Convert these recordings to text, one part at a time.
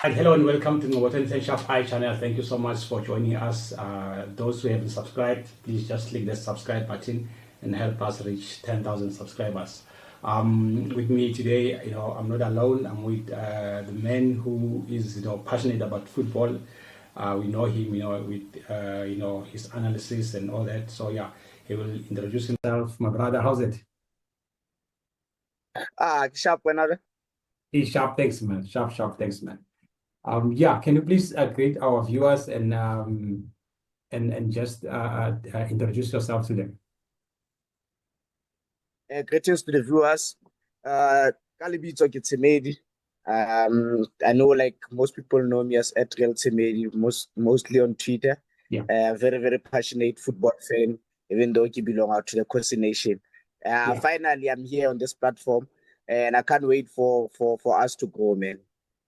Hello and welcome to Ngoboten Shop High channel. Thank you so much for joining us. Those who haven't subscribed, please just click the subscribe button and help us reach 10,000 subscribers. With me today, I'm not alone. I'm with the man who is, passionate about football. We know him, with his analysis and all that. So yeah, he will introduce himself. My brother, how's it? Sharp whenever. He's sharp, thanks, man. Sharp, thanks, man. Can you please greet our viewers and just introduce yourself to them? Greetings to the viewers. Kalibito Kitsemedi. I know, like, most people know me as Etriel Tsemedi, mostly on Twitter. Yeah. Very, very passionate football fan, even though he belong out to the Kosi Nation. Finally, I'm here on this platform, and I can't wait for us to grow, man.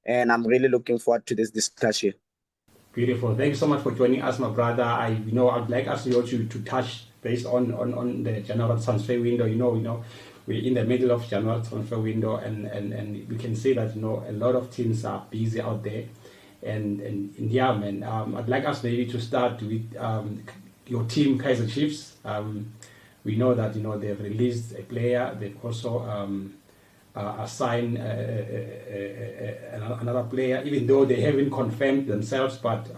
And I'm really looking forward to this discussion. Beautiful. Thank you so much for joining us, my brother. I'd like us to touch based on the general transfer window. We're in the middle of general transfer window, and we can see that a lot of teams are busy out there. And yeah, man. I'd like us maybe to start with your team, Kaizer Chiefs. We know that they've released a player. They've also assign another player, even though they haven't confirmed themselves. But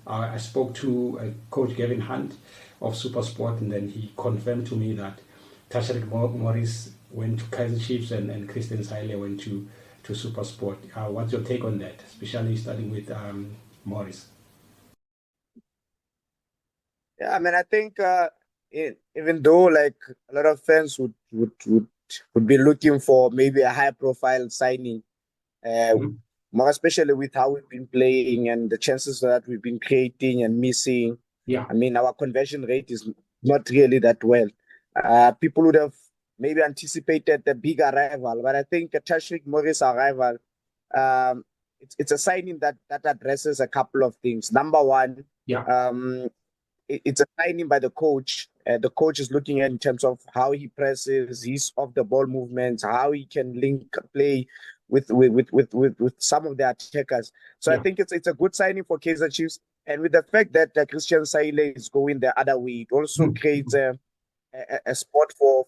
I spoke to Coach Gavin Hunt of Supersport, and then he confirmed to me that Tashrik Morris went to Kaizer Chiefs and Christian Saile went to Supersport. What's your take on that, especially starting with Morris? Yeah, I mean, I think even though, like, a lot of fans would be looking for maybe a high-profile signing, more especially with how we've been playing and the chances that we've been creating and missing. Yeah, I mean, our conversion rate is not really that well. People would have maybe anticipated the big arrival, but I think a Tashrik Morris arrival, it's a signing that addresses a couple of things. Number one, it's a signing by the coach. The coach is looking at in terms of how he presses, his off-the-ball movements, how he can link play with some of the attackers. So I think it's a good signing for Kaizer Chiefs. And with the fact that Christian Saile is going the other way, it also creates a spot for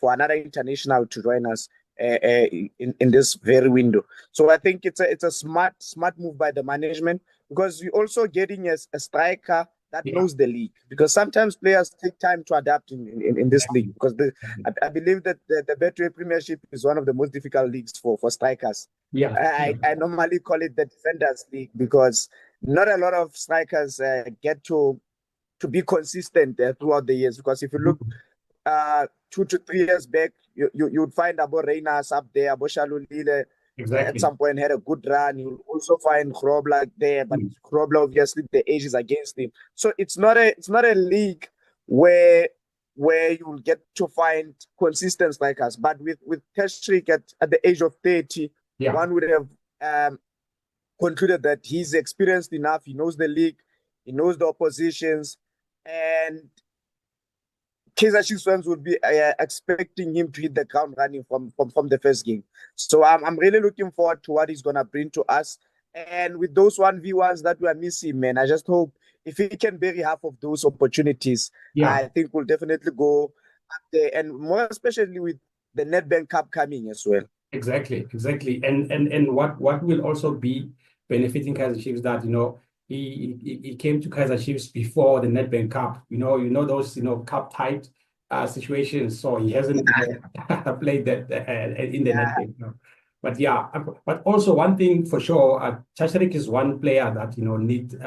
another international to join us in this very window. So I think it's a smart move by the management, because we're also getting a striker that knows the league, because sometimes players take time to adapt in this league, because I believe that the Betway Premiership is one of the most difficult leagues for strikers. I normally call it the Defenders League, because not a lot of strikers get to be consistent throughout the years. Because if you look 2 to 3 years back, you'd find Abo Reinas up there, Abo Shalulile. Exactly. At some point had a good run. You'll also find Grobler there, but Grobler, obviously the age is against him. So it's not a league where you'll get to find consistent strikers. But with Tashrik at the age of 30, one would have concluded that he's experienced enough. He knows the league, he knows the oppositions, and Kaizer Chiefs fans would be expecting him to hit the ground running from the first game. So I'm really looking forward to what he's going to bring to us. And with those 1v1s that we are missing, man, I just hope if he can bury half of those opportunities, I think we'll definitely go up there. And more especially with the Nedbank Cup coming as well. Exactly. And what will also be benefiting Kaizer Chiefs that, he came to Kaizer Chiefs before the Nedbank Cup. Those cup type situations. So he hasn't played that in the Nedbank Cup. But also one thing for sure, Tashrik is one player that need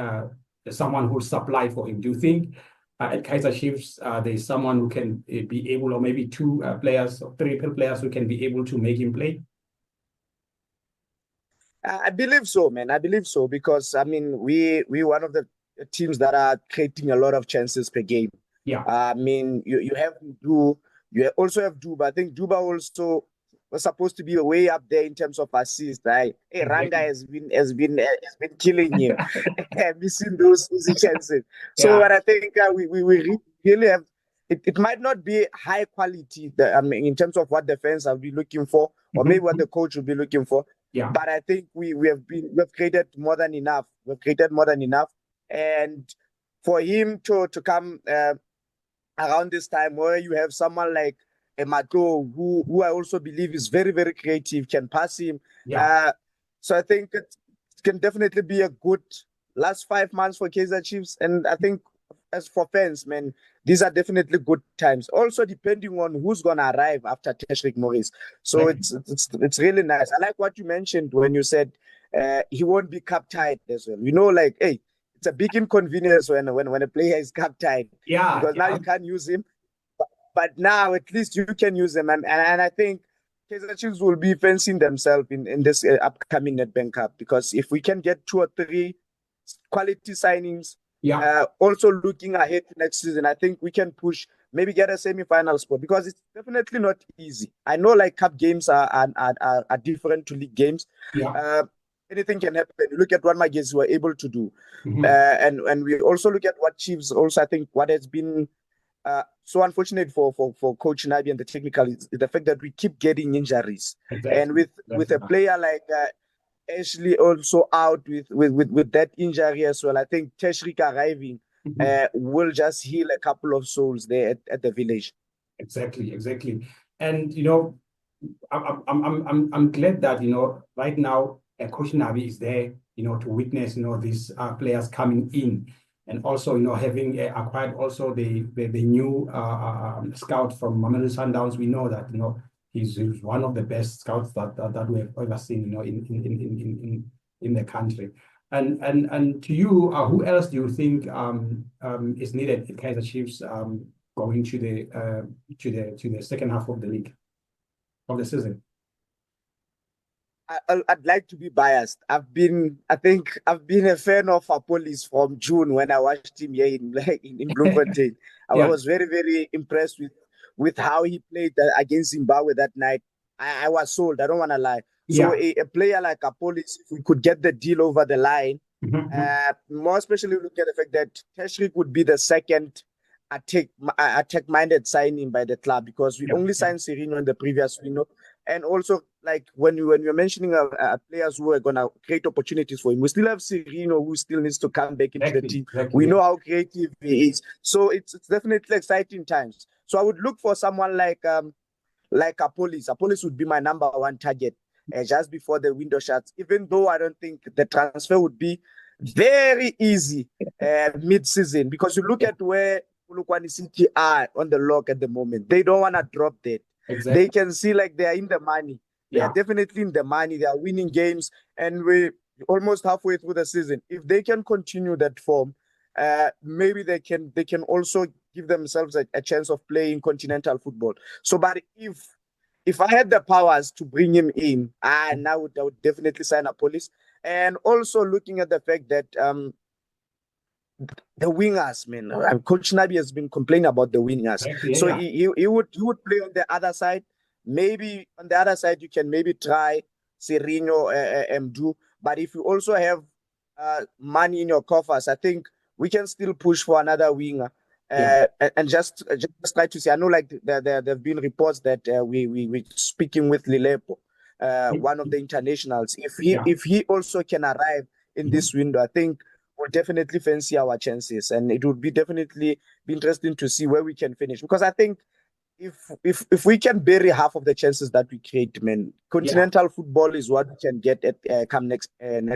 someone who'll supply for him. Do you think at Kaizer Chiefs there's someone who can be able, or maybe 2 players or 3 players who can be able to make him play? I believe so, man. I believe so, because I mean we one of the teams that are creating a lot of chances per game. I mean you also have Duba. I think Duba also was supposed to be way up there in terms of assists. Right? Hey, Ranga has been killing him, missing those easy chances. So but I think we really have. It might not be high quality, in terms of what the fans will be looking for, or maybe what the coach will be looking for. Yeah. But I think we've created more than enough. We've created more than enough, and for him to come around this time where you have someone like a Mato, who I also believe is very, very creative, can pass him. Yeah. So I think it can definitely be a good last 5 months for Kaizer Chiefs. And I think as for fans, man, these are definitely good times. Also, depending on who's gonna arrive after Teshrik Morris. So it's really nice. I like what you mentioned when you said he won't be cup tied as well. You know, like, hey, it's a big inconvenience when a player is cup tied. Yeah. Because now you can't use him. But now at least you can use them. And I think Kaizer Chiefs will be fencing themselves in this upcoming Nedbank Cup, because if we can get 2 or 3 quality signings, Yeah. Also looking ahead to next season, I think we can push, maybe get a semi-final spot, because it's definitely not easy. I know like cup games are different to league games. Yeah. Anything can happen. You look at what Magesi were able to do. Mhm. And we also look at what Chiefs also, I think what has been so unfortunate for Coach Nabi and the technical is the fact that we keep getting injuries. Exactly. And with a player like Ashley also out with that injury as well, I think Teshrik arriving will just heal a couple of souls there at the village. Exactly. And I'm glad that right now Coach Nabi is there to witness these players coming in, and also having acquired also the new scout from Mamelodi Sindowns. We know that he's one of the best scouts that we have ever seen in the country. And to you, who else do you think is needed at Kaizer Chiefs going to the second half of the league of the season? I'd like to be biased. I think I've been a fan of Appollis from June when I watched him here in Bloemfontein. Yeah. I was very, very impressed with how he played against Zimbabwe that night. I was sold. I don't want to lie. So Yeah. a player like Appollis, if we could get the deal over the line, more especially look at the fact that Teshrik would be the second attack-minded signing by the club, because we only signed Serino in the previous window. And also, like when you're mentioning players who are gonna create opportunities for him, we still have Serino who still needs to come back into the team. We know how creative he is, so it's definitely exciting times. So I would look for someone like Appollis. Appollis would be my number 1 target just before the window shuts. Even though I don't think the transfer would be very easy mid-season, because you look at where Polokwane City are on the log at the moment. They don't want to drop that. Exactly. They can see like they are in the money. They are definitely in the money. They are winning games, and we're almost halfway through the season. If they can continue that form, maybe they can also give themselves a chance of playing continental football. So, but if I had the powers to bring him in, I would definitely sign Appollis. And also looking at the fact that the wingers, man. Coach Nabi has been complaining about the wingers. So he would play on the other side. Maybe on the other side, you can maybe try Serino Mdu. But if you also have money in your coffers, I think we can still push for another winger. And just try to see. I know like there have been reports that we're speaking with Lilepo, one of the internationals. If he also can arrive in this window, I think we'll definitely fancy our chances, and it would be definitely be interesting to see where we can finish, because I think if we can bury half of the chances that we create, man, continental football is what we can get at come next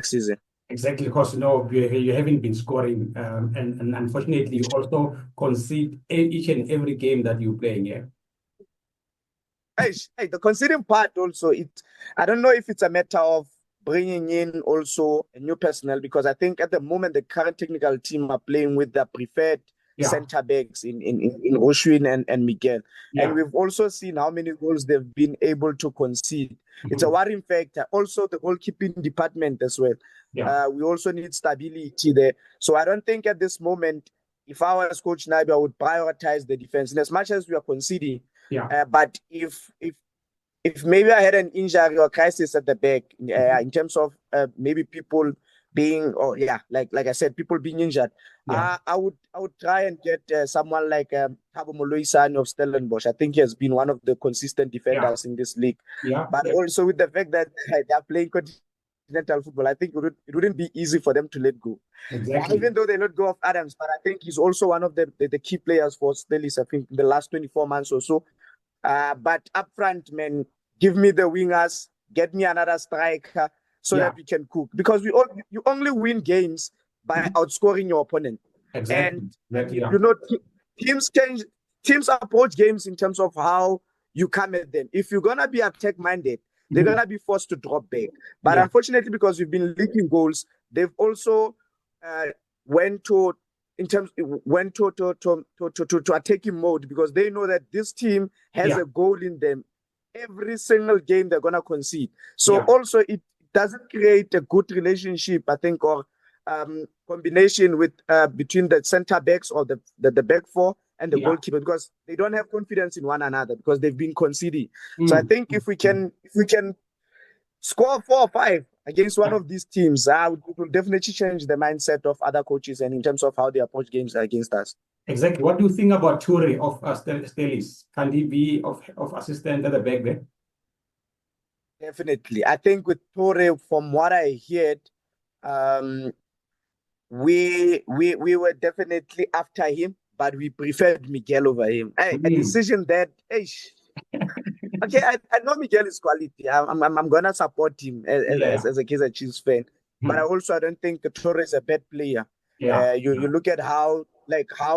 season. Exactly, because you haven't been scoring, and unfortunately you also concede each and every game that you're playing. Hey, the conceding part also, I don't know if it's a matter of bringing in also a new personnel, because I think at the moment the current technical team are playing with their preferred center backs in Oshwin and Miguel. And we've also seen how many goals they've been able to concede. It's a worrying factor. Also the goalkeeping department as well. We also need stability there. So I don't think at this moment, if I was Coach Nabi, I would prioritize the defense in as much as we are conceding. But if maybe I had an injury or crisis at the back, in terms of maybe people being, or yeah, like I said, people being injured. Yeah. I would try and get someone like Mamelodi of Stellenbosch. I think he has been one of the consistent Yeah. defenders in this league. Yeah. But Yeah. also with the fact that they are playing continental football, I think it wouldn't be easy for them to let go. Exactly. Even though they let go of Adams, but I think he's also one of the key players for Stellis, I think, in the last 24 months or so. But up front, man, give me the wingers, get me another striker so Yeah. that we can cook. Because you only win games by Mhm. outscoring your opponent. Exactly. And Exactly. Yeah. you know, teams approach games in terms of how you come at them. If you're gonna be attack minded, they're Mhm. gonna be forced to drop back. But Yeah. unfortunately, because we've been leaking goals, they've also uh, went to in terms went to attacking mode because they know that this team has Yeah. a goal in them every single game they're gonna concede. So Yeah. also it doesn't create a good relationship, I think, or combination with between the center backs or the back four and the Yeah. goalkeeper because they don't have confidence in one another because they've been conceding. So I Mm. think if we can score 4 or 5 against one Yeah. of these teams, it will definitely change the mindset of other coaches and in terms of how they approach games against us. Exactly. What do you think about Toure of Stelis? Can he be of assistant at the back there? Definitely. I think with Torre, from what I heard, um, we were definitely after him, but we preferred Miguel over him. A Mm. decision that, okay, I know Miguel is quality. I'm gonna support him Yeah. as a Kaizer Chiefs fan, but Mm. I don't think Torres is a bad player. Yeah. You look at how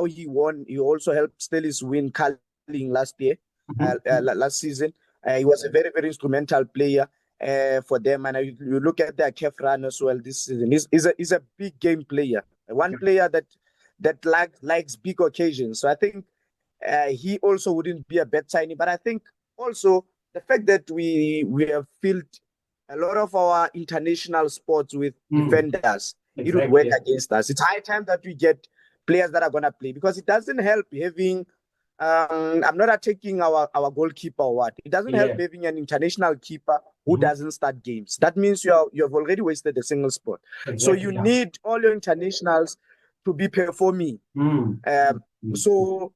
he won. He also helped Stelis win Carling last year, Mhm. last season. He was a very very instrumental player for them. And you look at their Kef run as well this season. He's a big game player. One player that likes big occasions. So I think he also wouldn't be a bad signing. But I think also the fact that we have filled a lot of our international sports with Mm. defenders, it would work Exactly. against us. It's high time that we get players that are gonna play because it doesn't help having. I'm not attacking our goalkeeper or what. It doesn't help Yeah. having an international keeper who Mhm. doesn't start games. That means you have already wasted a single spot. So Exactly. you Yeah. need all your internationals to be performing. Mm. Um, Mm. so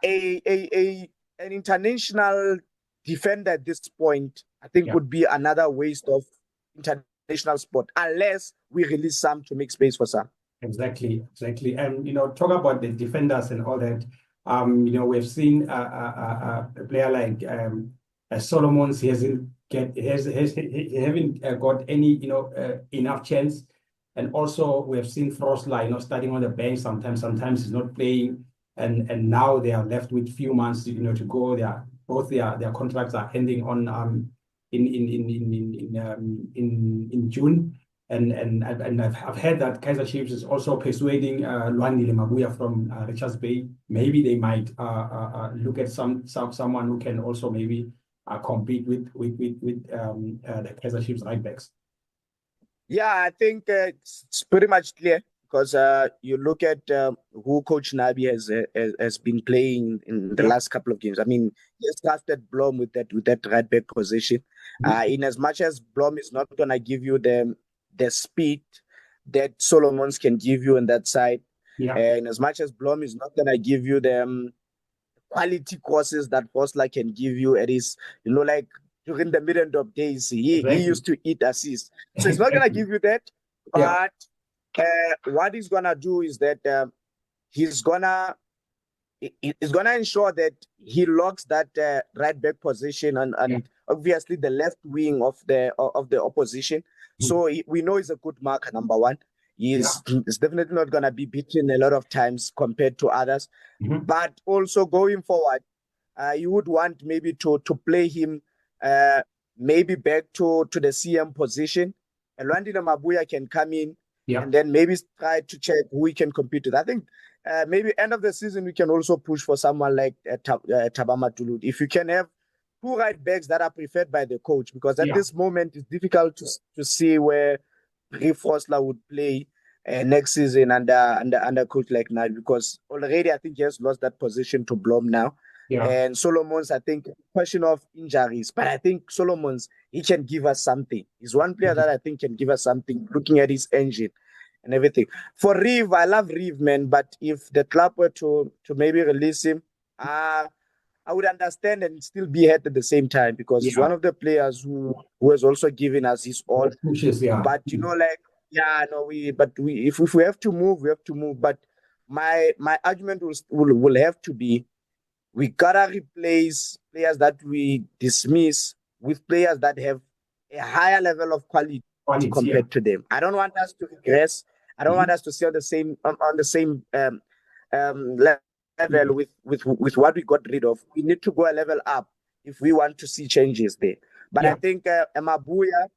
a an international defender at this point, I think, Yeah. would be another waste of international spot unless we release some to make space for some. Exactly, exactly. And talk about the defenders and all that. We've seen a player like Solomons. He haven't got any enough chance. And also we have seen Frosla, starting on the bench sometimes. Sometimes he's not playing, and now they are left with few months, to go. Their contracts are ending on in June. And I've heard that Kaizer Chiefs is also persuading Lwandile Mabuya from Richards Bay. Maybe they might look at someone who can also maybe compete with the Kaizer Chiefs right backs. Yeah, I think it's pretty much clear because you look at who Coach Nabi has been playing in the Yeah. last couple of games. I mean, he has trusted Blom with that right back position. Mhm. In as much as Blom is not gonna give you the speed that Solomons can give you on that side, Yeah. and as much as Blom is not gonna give you the quality courses that Bosler can give you, it is like during the middle of days, he Exactly. used to eat assists. So he's not gonna Exactly. give you that, Yeah. but what he's gonna do is that he's gonna he's gonna ensure that he locks that right back position Yeah. and obviously the left wing of the opposition. Mhm. So we know he's a good marker, number one. Yeah. He's definitely not gonna be beaten a lot of times compared to others. Mhm. But also going forward, you would want maybe to play him uh, maybe back to the CM position. And Lwandile Mabuya can come in Yeah. and then maybe try to check who we can compete with. I think maybe end of the season we can also push for someone like Matuludi. If you can have two right backs that are preferred by the coach, because at Yeah. this moment it's difficult to see where Fosler would play next season under coach like now because already I think he has lost that position to Blom now. Yeah. And Solomon's, I think, question of injuries. But I think Solomon's, he can give us something. He's one player that I think can give us something, looking at his engine and everything. For Reeve, I love Reeve, man. But if the club were to maybe release him, I would understand and still be hurt at the same time, because he's one of the players who has also given us his all. Pushes, yeah. But if we have to move, we have to move. But my argument will have to be, we gotta replace players that we dismiss with players that have a higher level of quality compared to them. I don't want us to regress. I don't want us to stay on the same level with what we got rid of. We need to go a level up if we want to see changes there. But I think Mabuya,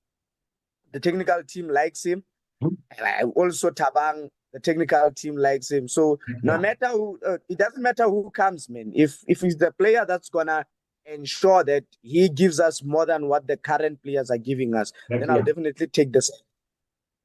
the technical team likes him. And also Tabang, the technical team likes him. So no matter who, it doesn't matter who comes, man. If he's the player that's gonna ensure that he gives us more than what the current players are giving us, then I'll definitely take this.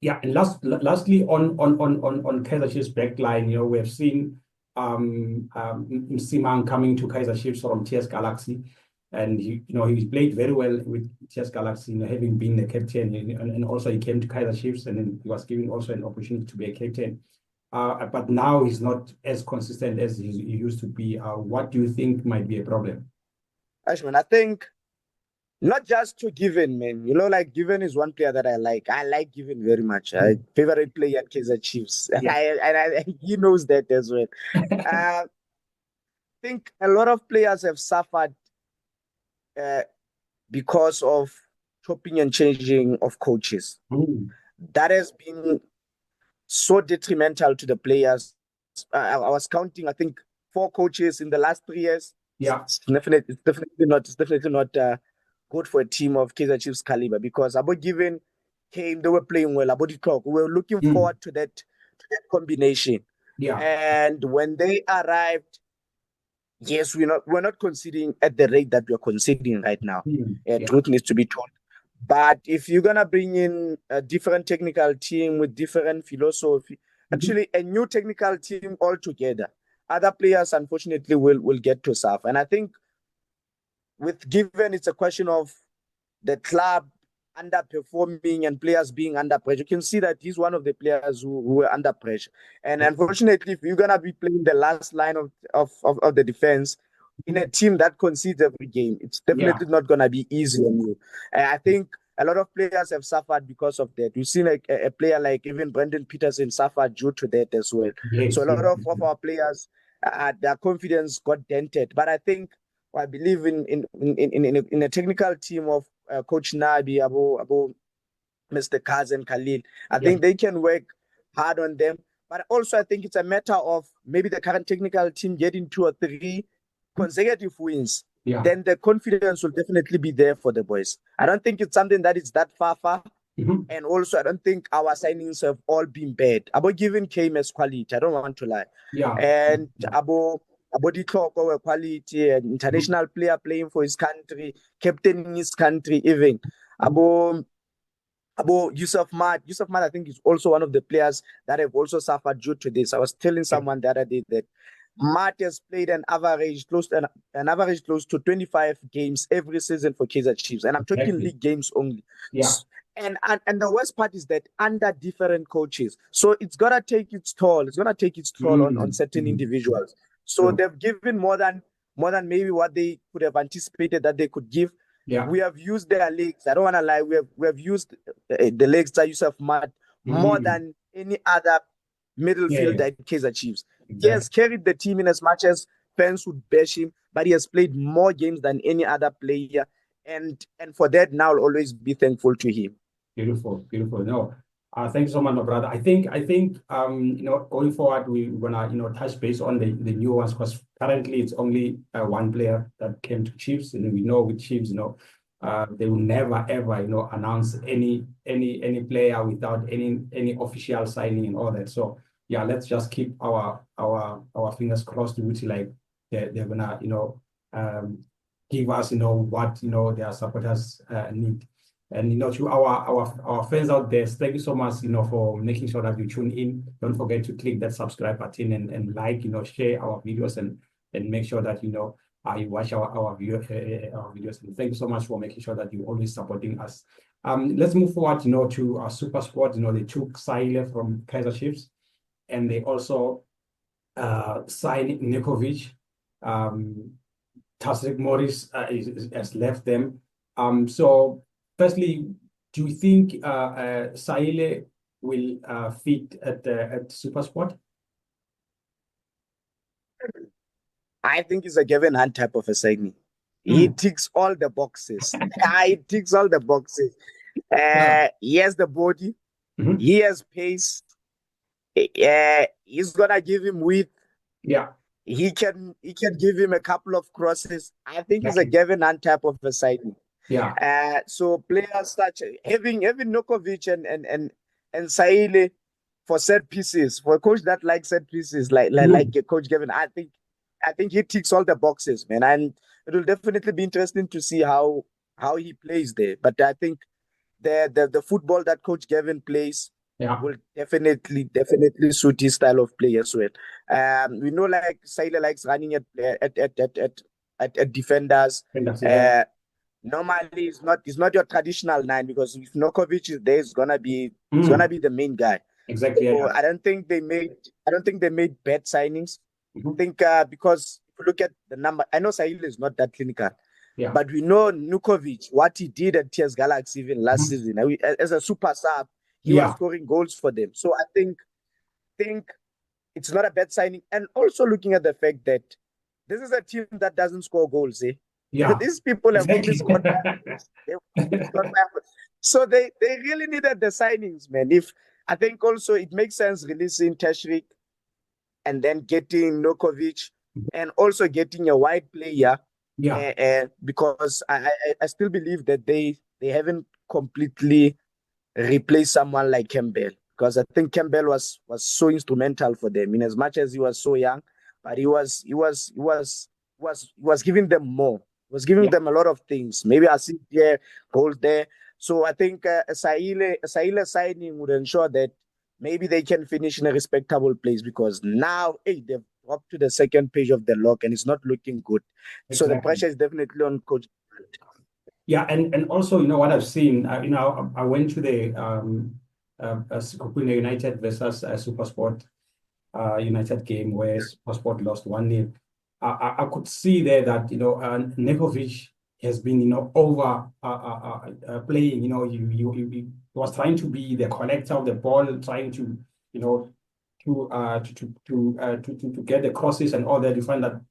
Yeah, and lastly on Kaizer Chiefs backline, we have seen Msimang coming to Kaizer Chiefs from TS Galaxy, and he played very well with TS Galaxy, having been the captain, and also he came to Kaizer Chiefs, and then he was given also an opportunity to be a captain. But now he's not as consistent as he used to be. What do you think might be a problem? Ashman, I think not just to Given, man. Like Given is one player that I like. I like Given very much. Favorite player at Kaizer Chiefs. Yeah. He knows that as well. I think a lot of players have suffered because of chopping and changing of coaches. That has been so detrimental to the players. I was counting, I think, 4 coaches in the last 3 years. Yeah, it's definitely not good for a team of Kaizer Chiefs caliber, because Abo Given came, they were playing well. Abo Clock, we were looking forward to that combination. Yeah, and when they arrived, yes, we're not conceding at the rate that we're conceding right now. Truth needs to be told. But if you're gonna bring in a different technical team with different philosophy, actually a new technical team altogether, other players unfortunately will get to suffer. And I think with Given, it's a question of the club underperforming and players being under pressure. You can see that he's one of the players who were under pressure. And unfortunately, if you're gonna be playing the last line of the defense in a team that concedes every game, it's definitely not gonna be easy on you. And I think a lot of players have suffered because of that. We've seen like a player like even Brendan Peterson suffered due to that as well. So a lot of our players, their confidence got dented. But I think, I believe in a technical team of Coach Nabi, Abo Mr. Kaz and Khalil. I think they can work hard on them. But also I think it's a matter of maybe the current technical team getting 2 or 3 consecutive wins. Then the confidence will definitely be there for the boys. I don't think it's something that is that far. And also I don't think our signings have all been bad. Abo Given came as quality. I don't want to lie. And Abo Clock over quality, an international player playing for his country, captain in his country even. Abo Yusuf Mat, I think, is also one of the players that have also suffered due to this. I was telling someone the other day that Mat has played an average close to 25 games every season for Kaizer Chiefs. And I'm talking league games only. And the worst part is that under different coaches. So it's gonna take its toll. It's gonna take its toll on certain individuals. So they've given more than maybe what they could have anticipated that they could give. We have used their legs. I don't want to lie. We have used the legs that Yusuf Mat more than any other middle fielder at Kaizer Chiefs. He has carried the team in as much as fans would bash him, but he has played more games than any other player. And for that, now I'll always be thankful to him. Beautiful. No, thank you so much, my brother. I think going forward, we're gonna touch base on the new ones, because currently it's only one player that came to Chiefs, and we know with Chiefs, they will never ever announce any player without any official signing and all that. So yeah, let's just keep our fingers crossed, which like they're gonna give us what their supporters need. And to our friends out there, thank you so much for making sure that you tune in. Don't forget to click that subscribe button and like share our videos and make sure that you watch our videos. And thank you so much for making sure that you're always supporting us. Let's move forward, to our Supersport. They took Shalulile from Kaizer Chiefs, and they also signed Nekovic. Tasrik Morris has left them. So firstly, do you think Shalulile will fit at Supersport? I think it's a given hand type of a signing. He ticks all the boxes. He ticks all the boxes. He has the body. He has pace. He's gonna give him width. Yeah. He can give him a couple of crosses. I think it's a given hand type of a signing. Yeah. So players such having Nokovic and Shalulile for set pieces, for a coach that likes set pieces, like Coach Gavin, I think he ticks all the boxes, man. And it will definitely be interesting to see how he plays there. But I think the football that Coach Gavin plays will definitely suit his style of play as well. We know like Shalulile likes running at defenders. Normally it's not your traditional 9, because if Nokovic is there, it's gonna be the main guy. Exactly. So I don't think they made bad signings. I think because if you look at the number, I know Shalulile is not that clinical. Yeah. But we know Nukovic, what he did at TS Galaxy even last season. As a super sub, he was scoring goals for them. So I think it's not a bad signing. And also looking at the fact that this is a team that doesn't score goals. Yeah. These people have always scored. So they really needed the signings, man. I think also it makes sense releasing Tashrik and then getting Nokovic and also getting a wide player. Yeah. Because I still believe that they haven't completely replaced someone like Campbell, because I think Campbell was so instrumental for them in as much as he was so young, but he was giving them more. Was giving them a lot of things. Maybe assist there, goals there. So I think a Shalulile signing would ensure that maybe they can finish in a respectable place, because now they've dropped to the second page of the log and it's not looking good. Exactly. So the pressure is definitely on Coach. Yeah, and also what I've seen, I went to the Supersport United versus Supersport United game where Supersport lost 1-0. I could see there that Nekovic has been over playing. He was trying to be the connector of the ball, trying to to get the crosses and all that. You find that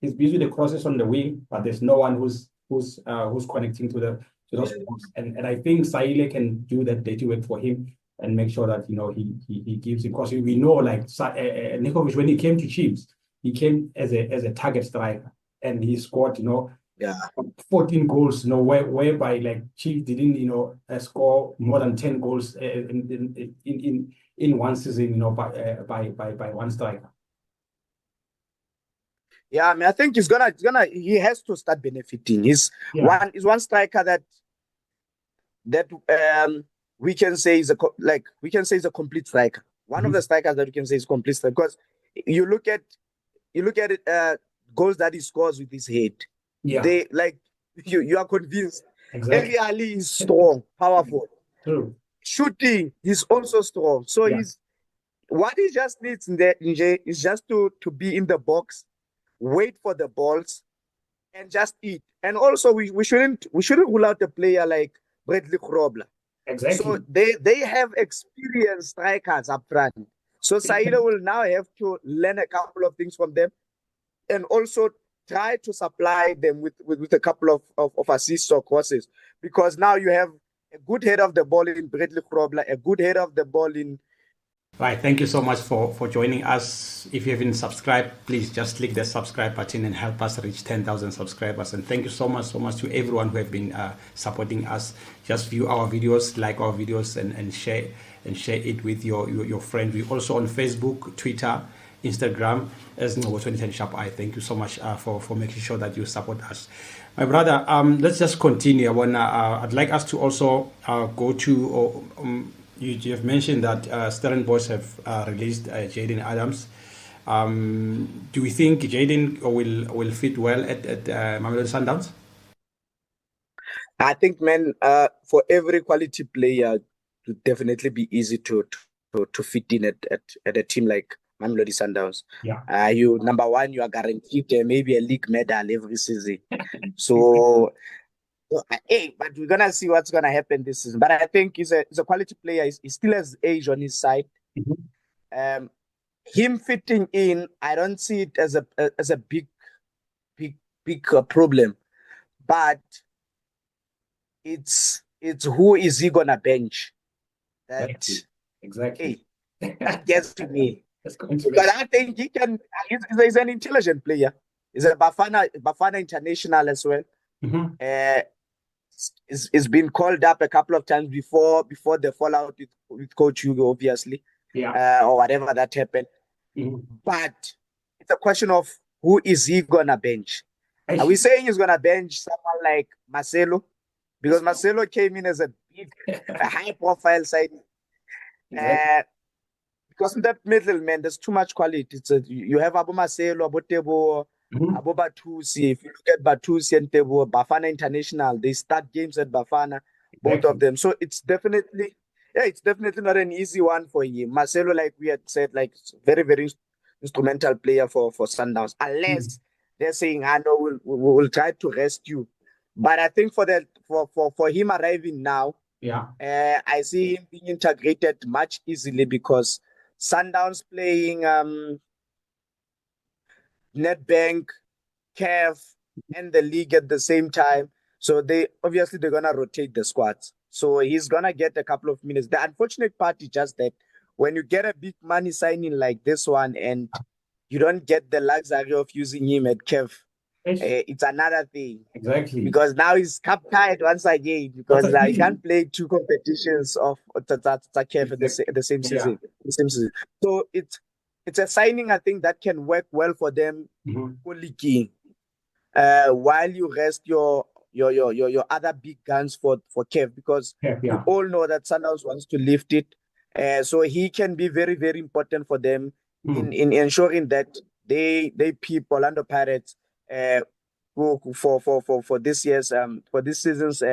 he's busy the crosses on the wing, but there's no one who's connecting to those balls. And I think Shalulile can do that dirty work for him and make sure that he gives him, because we know like Nekovic, when he came to Chiefs, he came as a target striker and he scored 14 goals, whereby like Chiefs didn't score more than 10 goals in one season, by one striker. Yeah, I mean, I think he has to start benefiting. He's one striker that we can say is a complete striker. One of the strikers that we can say is complete striker, because you look at it, goals that he scores with his head. Yeah. They like you are convinced. Exactly. Ali is strong, powerful. True. Shooting, he's also strong. So what he just needs in there is just to be in the box, wait for the balls, and just eat. And also we shouldn't rule out a player like Bradley Grobler. Exactly. So they have experienced strikers up front. So Shalulile will now have to learn a couple of things from them, and also try to supply them with a couple of assists or crosses, because now you have a good head of the ball in Bradley Grobler, a good head of the ball in. Right, thank you so much for joining us. If you haven't subscribed, please just click the subscribe button and help us reach 10,000 subscribers. And thank you so much to everyone who have been supporting us. Just view our videos, like our videos, and share it with your friends. We're also on Facebook, Twitter, Instagram as Ngobo 2010 Sharp Eye. Thank you so much for making sure that you support us. My brother, let's just continue. I'd like us to also go to you have mentioned that Stellenbosch have released Jaden Adams. Do you think Jaden will fit well at Mamelodi Sundowns? I think, man, for every quality player, it would definitely be easy to fit in at a team like Mamelodi Sundowns. Yeah. You number one, you are guaranteed maybe a league medal every season. So, hey, but we're gonna see what's gonna happen this season. But I think he's a quality player. He still has age on his side. Mhm. Him fitting in, I don't see it as a big problem. But it's who is he gonna bench? That Exactly. that gets to me. That's going to Because I think he can. He's an intelligent player. He's a Bafana international as well. Mhm. He's been called up a couple of times before the fallout with Coach Hugo, obviously, Yeah. or whatever that happened. Mhm. But it's a question of who is he gonna bench? Are we saying he's gonna bench someone like Marcelo? Because Marcelo came in as a high-profile side. Exactly. Because in that middle, man, there's too much quality. You have Abu Marcelo, Abu Tebo, Mhm. Abu Batusi. If you look at Batusi and Tebo, Bafana International, they start games at Bafana, both of Exactly. them. So it's definitely not an easy one for him. Marcelo, like we had said, like very instrumental player for Sundowns. Unless they're saying, "I know we'll try to rest you," but I think for him arriving now, Yeah. I see him being integrated much easily because Sundowns playing Nedbank, CAF, and the league at the same time. So they're gonna rotate the squads. So he's gonna get a couple of minutes. The unfortunate part is just that when you get a big money signing like this one and you don't get the luxury of using him at CAF, it's another thing. Exactly. Because now he's cup tied once again That's because a now he thing. can't play two competitions of Takef at the same Yeah. season. So it's a signing I think that can work well for them Mhm. for leaking. While you rest your other big guns for Kev because Yeah. we Yeah. all know that Sundowns wants to lift it. So he can be very important for them in ensuring that they peep Orlando Pirates for this season's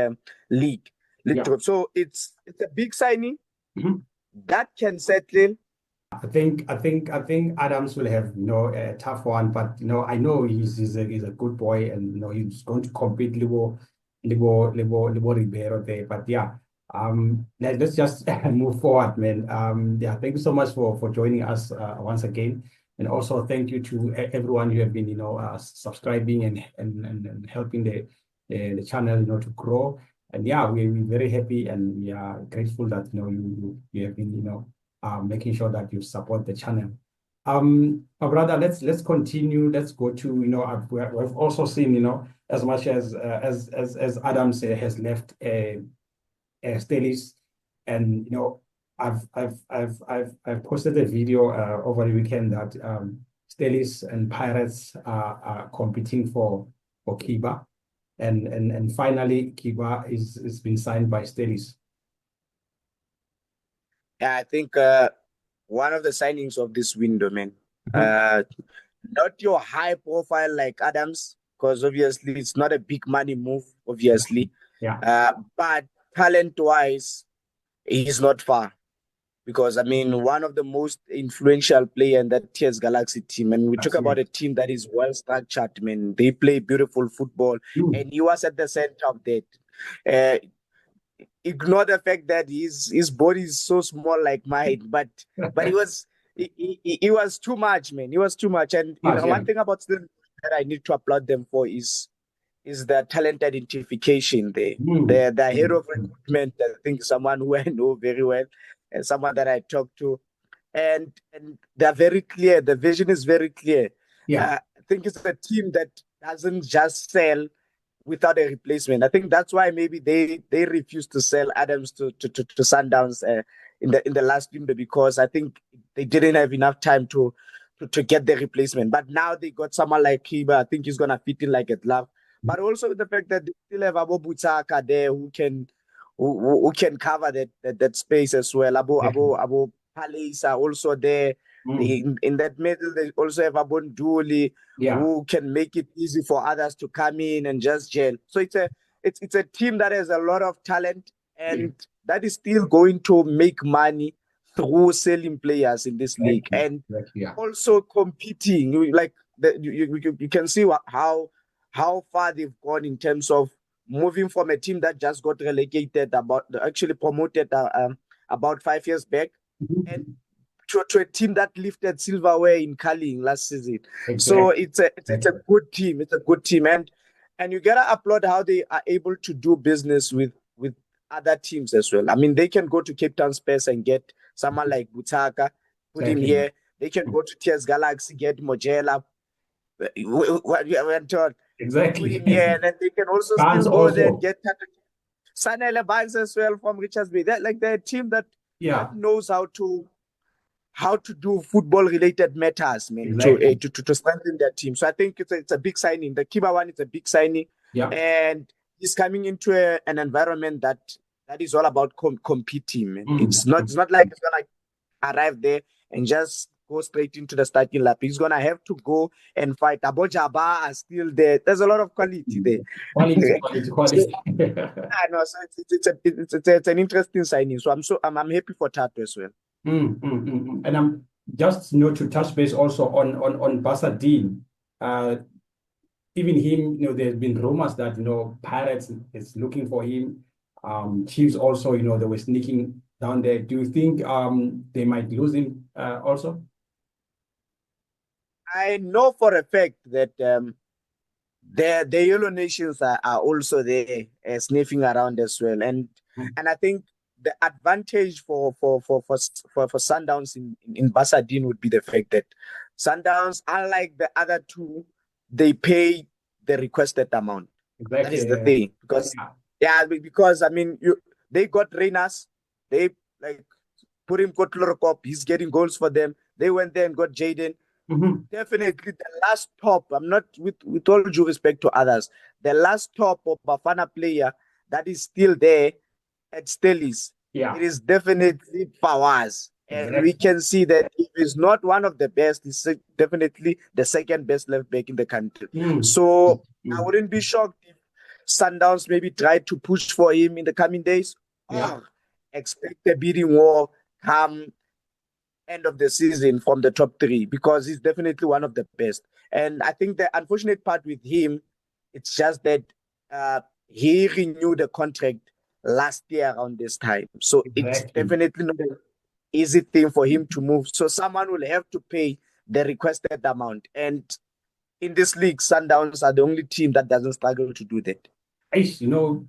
league Yeah. trip. So it's a big signing Mhm. that can settle. I think Adams will have a tough one, but I know he's a good boy, and he's going to compete Libo Ribeiro there. But yeah, let's just move forward, man. Yeah, thank you so much for joining us once again, and also thank you to everyone who have been subscribing and helping the channel to grow. And yeah, we're very happy and we are grateful that you have been making sure that you support the channel. My brother, let's continue. Let's go to we've also seen as much as Adams has left Stellis, and I've posted a video over the weekend that Stellis and Pirates are competing for Khiba, and finally Khiba is been signed by Stellis. Yeah, I think one of the signings of this window, man. Mhm. Not your high profile like Adams, because obviously it's not a big money move, obviously. Yeah. But talent wise, he's not far. Because I mean, one of the most influential player in that TS Galaxy team, and we talk That's about right. a team that is well structured. Man, they play beautiful football, Mm. and he was at the center of that. Uh, Ignore the fact that his body is so small like mine, but he was too much, man. He was too much, and Yeah. one thing about them that I need to applaud them for is the talent identification there. Mm. The head Mm. of recruitment, I think someone who I know very well, and someone that I talk to, and they're very clear. The vision is very clear. Yeah. I think it's a team that doesn't just sell without a replacement. I think that's why maybe they refused to sell Adams to Sundowns in the last window because I think they didn't have enough time to get the replacement. But now they got someone like Khiba. I think he's gonna fit in like a glove. But also the fact that they still have Abu Butaka there who can cover that space as well. Abu Palais are also there. In that middle, they also have Abonduli, who can make it easy for others to come in and just gel. So it's a team that has a lot of talent and that is still going to make money through selling players in this league and also competing. You can see how far they've gone in terms of moving from a team that just got relegated actually promoted about 5 years back and to a team that lifted silverware in curling last season. So it's a good team. It's a good team, and you gotta applaud how they are able to do business with other teams as well. I mean, they can go to Cape Town Space and get someone like Butaka, put him here. They can go to TS Galaxy, get Mojela. What we went on. Put him here, and then they can also still go there and get Sanele Barnes as well from Richards Bay. They're a team that knows how to do football related matters, man, to strengthen their team. So I think it's a big signing. The Khiba one is a big signing, and he's coming into an environment that is all about competing. Man. It's not like he's gonna arrive there and just go straight into the starting lap. He's gonna have to go and fight. Abojaba are still there. There's a lot of quality there. Quality. I know. So it's an interesting signing. So I'm happy for Tato as well. And I'm just to touch base also on Basadine. Even him, there's been rumors that Pirates is looking for him. Chiefs also, they were sneaking down there. Do you think they might lose him also? I know for a fact that the Yellow Nations are also there sniffing around as well, and I think the advantage for Sundowns in Basadine would be the fact that Sundowns, unlike the other two, they pay the requested amount. That is the thing, because I mean they got Reynas, they put him Kotlorokop, he's getting goals for them. They went there and got Jaden. Definitely the last top, I'm not with all due respect to others, the last top of Bafana player that is still there at Stellis, it is definitely Fawaz. And we can see that if he's not one of the best, he's definitely the second best left back in the country. So I wouldn't be shocked if Sundowns maybe try to push for him in the coming days. Expect a bidding war come end of the season from the top three, because he's definitely one of the best. And I think the unfortunate part with him, it's just that he renewed the contract last year around this time. So it's definitely not an easy thing for him to move. So someone will have to pay the requested amount. And in this league, Sundowns are the only team that doesn't struggle to do that.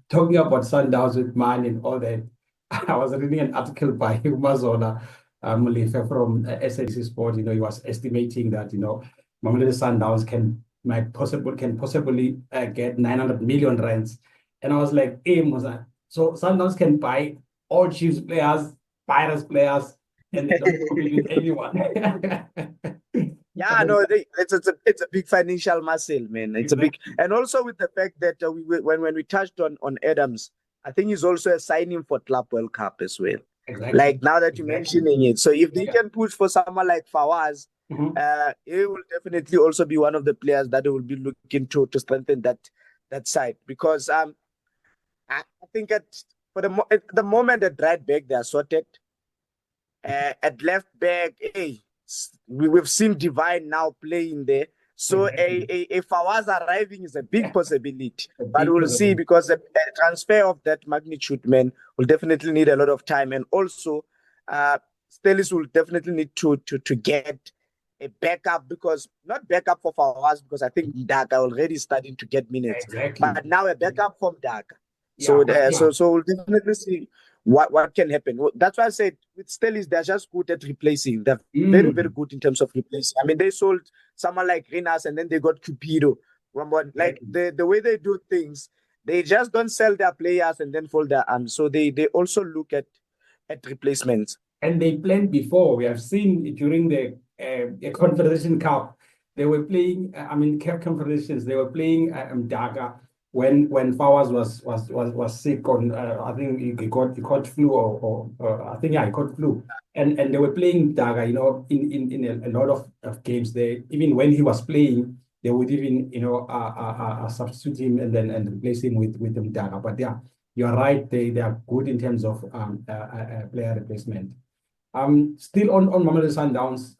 Talking about Sundowns with man and all that, I was reading an article by Umazola Mulife from SAC Sport. He was estimating that Mamelodi Sundowns can possibly get 900 million rands. And I was like, hey, Moza, so Sundowns can buy all Chiefs players, Pirates players, and they don't compete with anyone. It's a big financial muscle, man. It's a big, and also with the fact that when we touched on Adams, I think he's also a signing for Club World Cup as well. Like now that you're mentioning it, so if they can push for someone like Fawaz, he will definitely also be one of the players that will be looking to strengthen that side, because I think at the moment at right back they are sorted. At left back, we've seen Divine now playing there. So a Fawaz arriving is a big possibility. But we'll see, because a transfer of that magnitude, man, will definitely need a lot of time. And also, Stellis will definitely need to get a backup, because not backup for Fawaz, because I think Ndaka already starting to get minutes. But now a backup from Ndaka. So we'll definitely see what can happen. That's why I said with Stellis, they're just good at replacing. They're very, very good in terms of replacing. I mean, they sold someone like Renas and then they got Cupido. Like the way they do things, they just don't sell their players and then fold their arms. So they also look at replacements. And they planned before. We have seen during the Confederation Cup, they were playing, Confederations, they were playing Daga. when Fowers was sick on, I think he caught flu or I think, yeah, he caught flu, and they were playing Daga, in a lot of games there. Even when he was playing, they would even substitute him and replace him with Daga. But yeah, you're right. They are good in terms of player replacement. Still on Mamelodi Sundowns,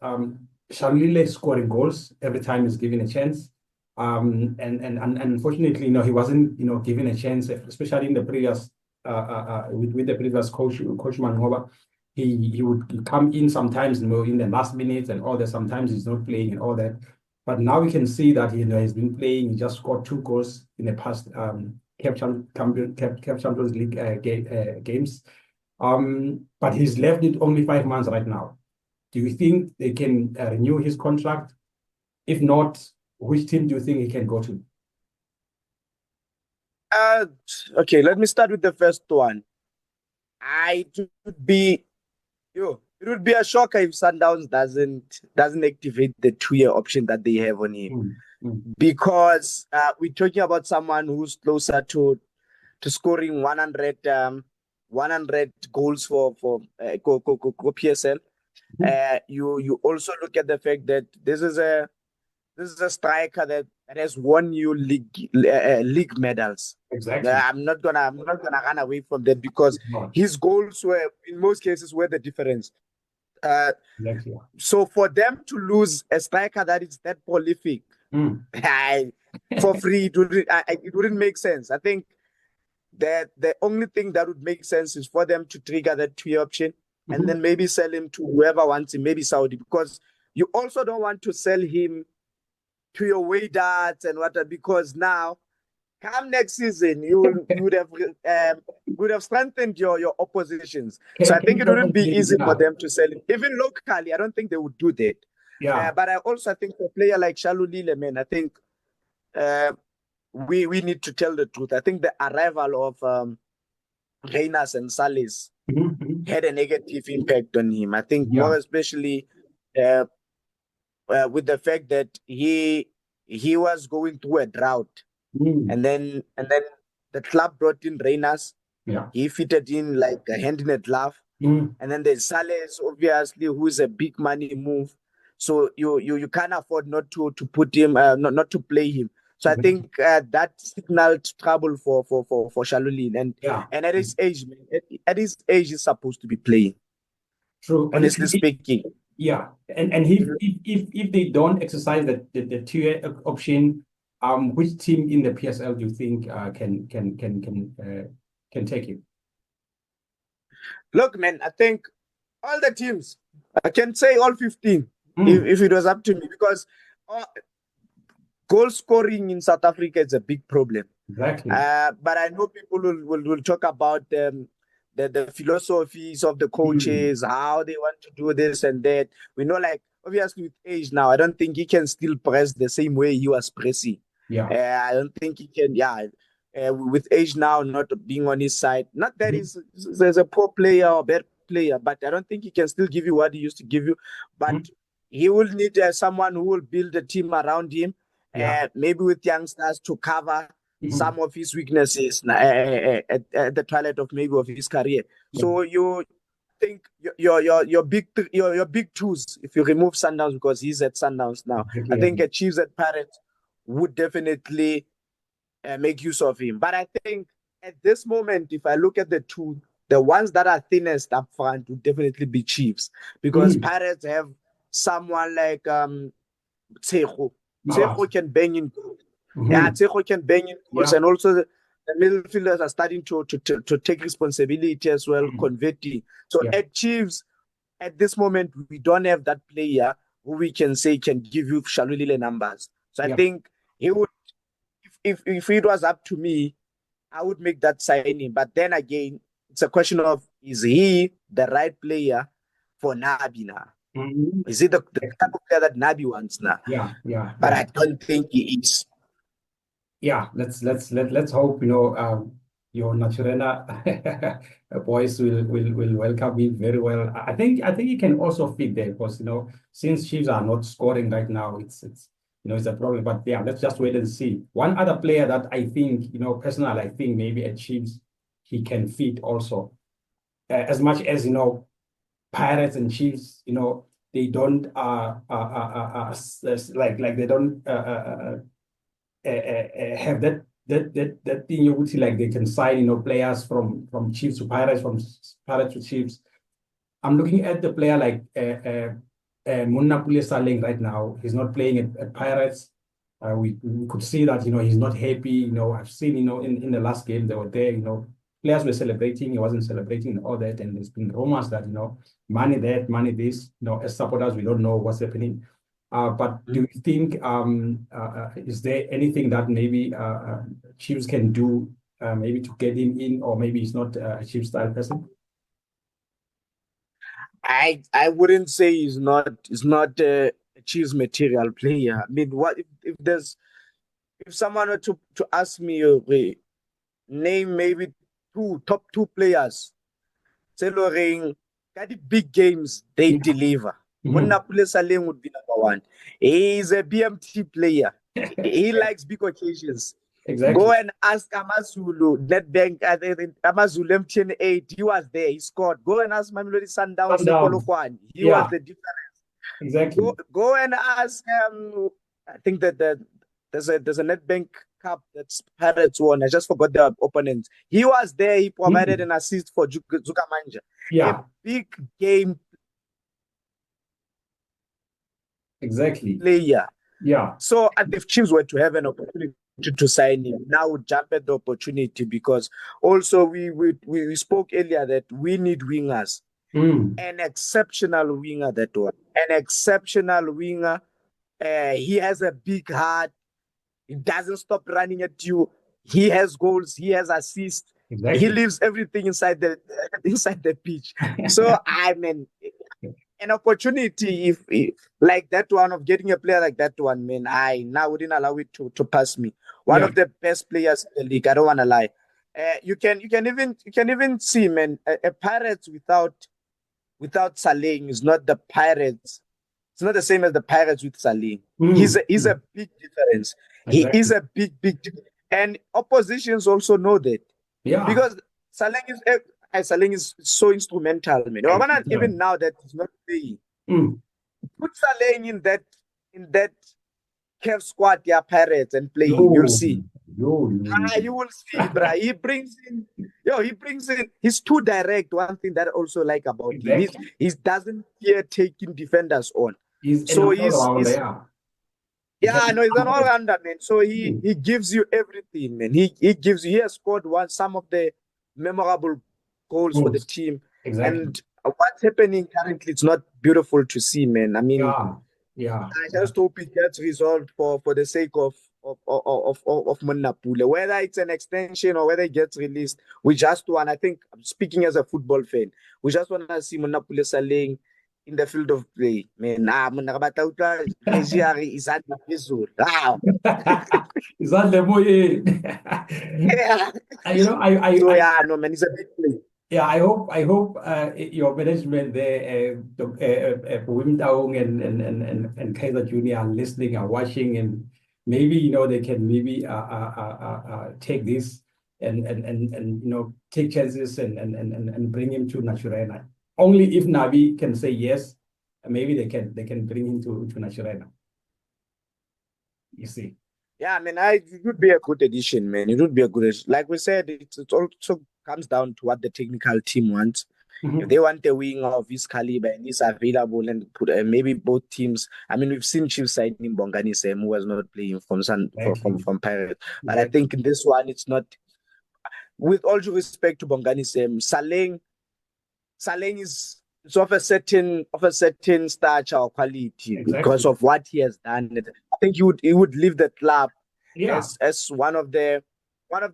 Shalulile scoring goals every time he's given a chance. And unfortunately, he wasn't, given a chance, especially in the previous, with the previous coach Mangoba. He would come in sometimes, in the last minutes and all that. Sometimes he's not playing and all that. But now we can see that he's been playing. He just scored 2 goals in the past CAF Champions League games. But he's left it only 5 months right now. Do you think they can renew his contract? If not, which team do you think he can go to? Okay, let me start with the first one. It would be a shocker if Sundowns doesn't activate the 2-year option that they have on him, because we're talking about someone who's closer to scoring 100 goals for PSL. You also look at the fact that this is a striker that has won you league medals. Exactly. I'm not gonna run away from that, because his goals were, in most cases, were the difference. Exactly. So for them to lose a striker that is that prolific for free, it wouldn't make sense. I think that the only thing that would make sense is for them to trigger that 2-year option, and then maybe sell him to whoever wants him, maybe Saudi, because you also don't want to sell him to your Wydad and whatever, because now, come next season, you would have strengthened your oppositions. So I think it wouldn't be easy for them to sell him. Even locally, I don't think they would do that. Yeah. But I also think for a player like Shalulile, man, I think we need to tell the truth. I think the arrival of Reynas and Salis had a negative impact on him. I think more especially with the fact that he was going through a drought, and then the club brought in Reynas. Yeah. He fitted in like a hand in a glove, and then there's Salis, obviously, who's a big money move. So you can't afford not to put him, not to play him. So I think that signaled trouble for Shalulile, and at his age, man, at his age, he's supposed to be playing. True. Honestly speaking. Yeah, and if they don't exercise the 2-year option, which team in the PSL do you think can take him? Look, man, I think all the teams, I can say all 15, if it was up to me, because goal scoring in South Africa is a big problem. Exactly. But I know people will talk about the philosophies of the coaches, how they want to do this and that. We know, like, obviously with age now, I don't think he can still press the same way he was pressing. Yeah. I don't think he can. With age now not being on his side, not that there's a poor player or bad player, but I don't think he can still give you what he used to give you. But he will need someone who will build a team around him, maybe with youngsters to cover some of his weaknesses at the twilight of maybe of his career. So you think your big twos, if you remove Sundowns, because he's at Sundowns now, I think a Chiefs at Pirates would definitely make use of him. But I think at this moment, if I look at the two, the ones that are thinnest up front would definitely be Chiefs, because Pirates have someone like Tsejo. Tsejo can bang in. Tsejo can bang in goals, and also the midfielders are starting to take responsibility as well, converting. So at Chiefs, at this moment, we don't have that player who we can say can give you Shalulile numbers. So I think he would, if it was up to me, I would make that signing. But then again, it's a question of, is he the right player for Nabi now? Is he the type of player that Nabi wants now? But I don't think he is. Yeah, let's hope your Naturena boys will welcome him very well. I think he can also fit there, because since Chiefs are not scoring right now, it's it's a problem. But yeah, let's just wait and see. One other player that I think, personally, I think maybe at Chiefs he can fit also. As much as Pirates and Chiefs, they don't like they don't have that thing you would see, like they can sign players from Chiefs to Pirates, from Pirates to Chiefs. I'm looking at the player like Munna Pule Saleng right now. He's not playing at Pirates. We could see that he's not happy. I've seen in the last game they were there. Players were celebrating. He wasn't celebrating and all that. And there's been rumors that money that, money this. As supporters we don't know what's happening. But do you think is there anything that maybe Chiefs can do maybe to get him in, or maybe he's not a Chiefs style person? I wouldn't say he's not a Chiefs material player. I mean, what if someone were to ask me name maybe top two players, say Lorraine, got the big games they deliver. Munna Pule Saleng would be number one. He's a BMT player. He likes big occasions. Exactly. Go and ask Amazulu, Netbank, Amazulu MTN 8. He was there. He scored. Go and ask Mamelodi Sindowns. He was the difference. Exactly. Go and ask. I think that there's a Netbank Cup that's Pirates won. I just forgot the opponent. He was there. He provided an assist for Zukamanja. Yeah. A big game. Exactly. Player. Yeah. So if Chiefs were to have an opportunity to sign him, now would jump at the opportunity, because also we spoke earlier that we need wingers. An exceptional winger, that one. An exceptional winger. He has a big heart. He doesn't stop running at you. He has goals. He has assists. Exactly. He leaves everything inside the pitch. So I mean, an opportunity if like that one, of getting a player like that one, man, I now wouldn't allow it to pass me. One of the best players in the league. I don't want to lie. You can even see, man, a Pirates without Saleng is not the Pirates. It's not the same as the Pirates with Saleng. He's a big difference. Exactly. He is a big and oppositions also know that. Yeah. Because Saleng is so instrumental, man. Even now that he's not playing, put Saleng in that Kev squad, Pirates, and play him. You'll see. You will see, bruh. He brings in. He's too direct. One thing that I also like about him, he doesn't fear taking defenders on. He's an all-rounder. He's an all-rounder, man. So he gives you everything, man. He has scored some of the memorable goals for the team. Exactly. And what's happening currently, it's not beautiful to see, man. I mean, I just hope it gets resolved for the sake of Munna Pule. Whether it's an extension or whether it gets released, we just want, I think, speaking as a football fan, we just want to see Munna Pule Saleng in the field of play. Man, is at the visual. Is that the boy? Yeah. No, man, it's a big play. Yeah, I hope your management there, Wimtaung and Kaizer Junior are listening, are watching, and maybe they can maybe take this and take chances and bring him to Naturena. Only if Nabi can say yes, maybe they can bring him to Naturena. You see. Yeah, I mean, it would be a good addition, man. It would be a good addition. Like we said, it also comes down to what the technical team wants. If they want a wing of his caliber and he's available, and maybe both teams. I mean, we've seen Chiefs signing Bongani Sem, who was not playing from Pirates. But I think in this one, it's not. With all due respect to Bongani Sem, Saleng is of a certain stature or quality because of what he has done. I think he would leave the club as one of the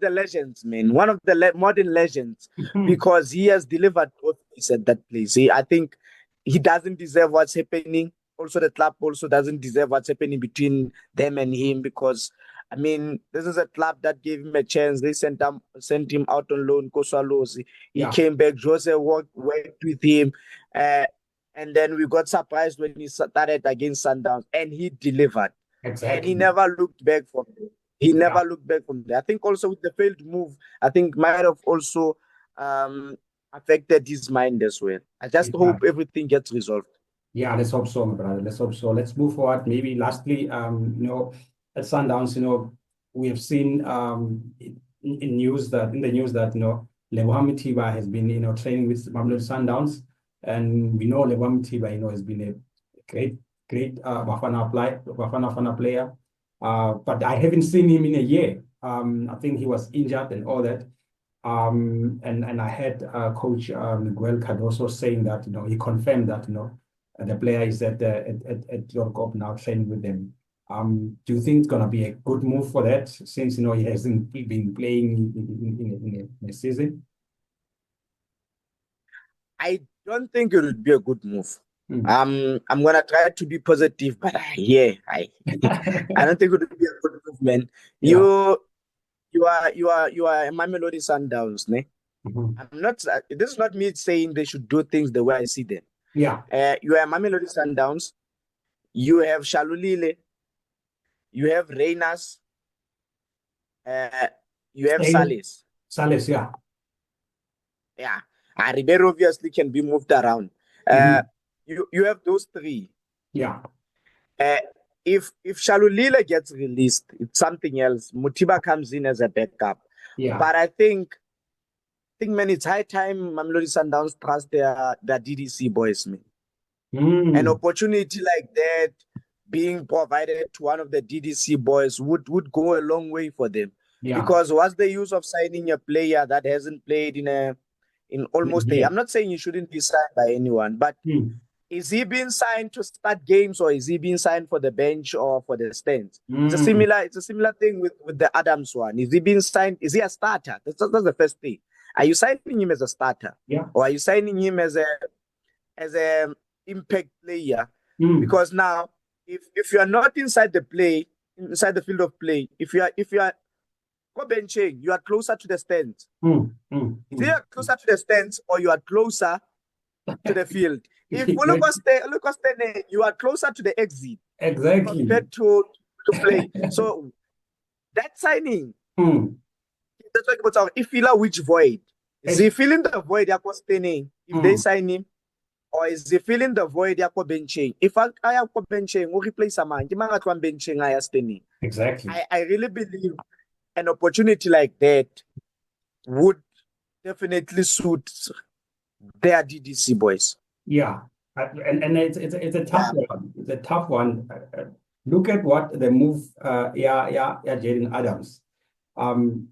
legends, man, one of the modern legends, because he has delivered both at that place. I think he doesn't deserve what's happening. Also, the club also doesn't deserve what's happening between them and him, because I mean, this is a club that gave him a chance. They sent him out on loan. Koswalosi. He came back. Jose worked with him. And then we got surprised when he started against Sundowns, and he delivered. and Exactly. he never looked back from there. He never Yeah. looked back from there. I think also with the failed move, I think might have also um, affected his mind as well. I just Yeah. hope everything gets resolved. Yeah, let's hope so, my brother. Let's hope so. Let's move forward. Maybe lastly, at Sundowns, we have seen in the news that Leboham Tiba has been training with Mamelodi Sundowns, and we know Leboham Tiba has been a great Bafana player. But I haven't seen him in a year. I think he was injured and all that. And I had Coach Miguel Cardoso saying that he confirmed that the player is at your Corp now training with them. Do you think it's gonna be a good move for that since he hasn't been playing in a season? I don't think it would be a good move. Mm. I'm gonna try to be positive, but yeah, I don't think it would be a good move, man. Yeah. You are a Mamelodi Sundowns, ne? Mhm. I'm not. This is not me saying they should do things the way I see them. Yeah. You are Mamelodi Sundowns. You have Shalulile. You have Reynas. Uh, you have Salis. Salis, yeah. Yeah. Ribeiro obviously can be moved around. Uh, Mhm. you have those three. Yeah. Uh, if Shalulile gets released, it's something else. Mutiba comes in as a backup. Yeah. But I think man, it's high time Mamelodi Sundowns trust their DDC boys, man. An Mm. opportunity like that being provided to one of the DDC boys would go a long way for them. Yeah. Because what's the use of signing a player that hasn't played in almost a? Yeah. I'm not saying he shouldn't be signed by anyone, but Mm. is he being signed to start games or is he being signed for the bench or for the stands? Mm. It's a similar thing with the Adams one. Is he being signed? Is he a starter? That's the first thing. Are you signing him as a starter? Yeah. Or are you signing him as a impact player? Mm. Because now if you are not inside the field of play, if you are benching, you are closer to the stands. Mm. Mm. Either you are closer to the stands or you are closer to the field. If you are closer to the exit Exactly. compared to play. So that signing, Mm. that's what about our if filler which void. Is he It's, filling the void if they mm. sign him? Or is he filling the void benching? If I am benching, we replace a man. Benching I standing. Exactly. I really believe an opportunity like that would definitely suit their DDC boys. Yeah, and it's a tough Yeah. one. It's a tough one. Look at what the move. Jaden Adams. Um,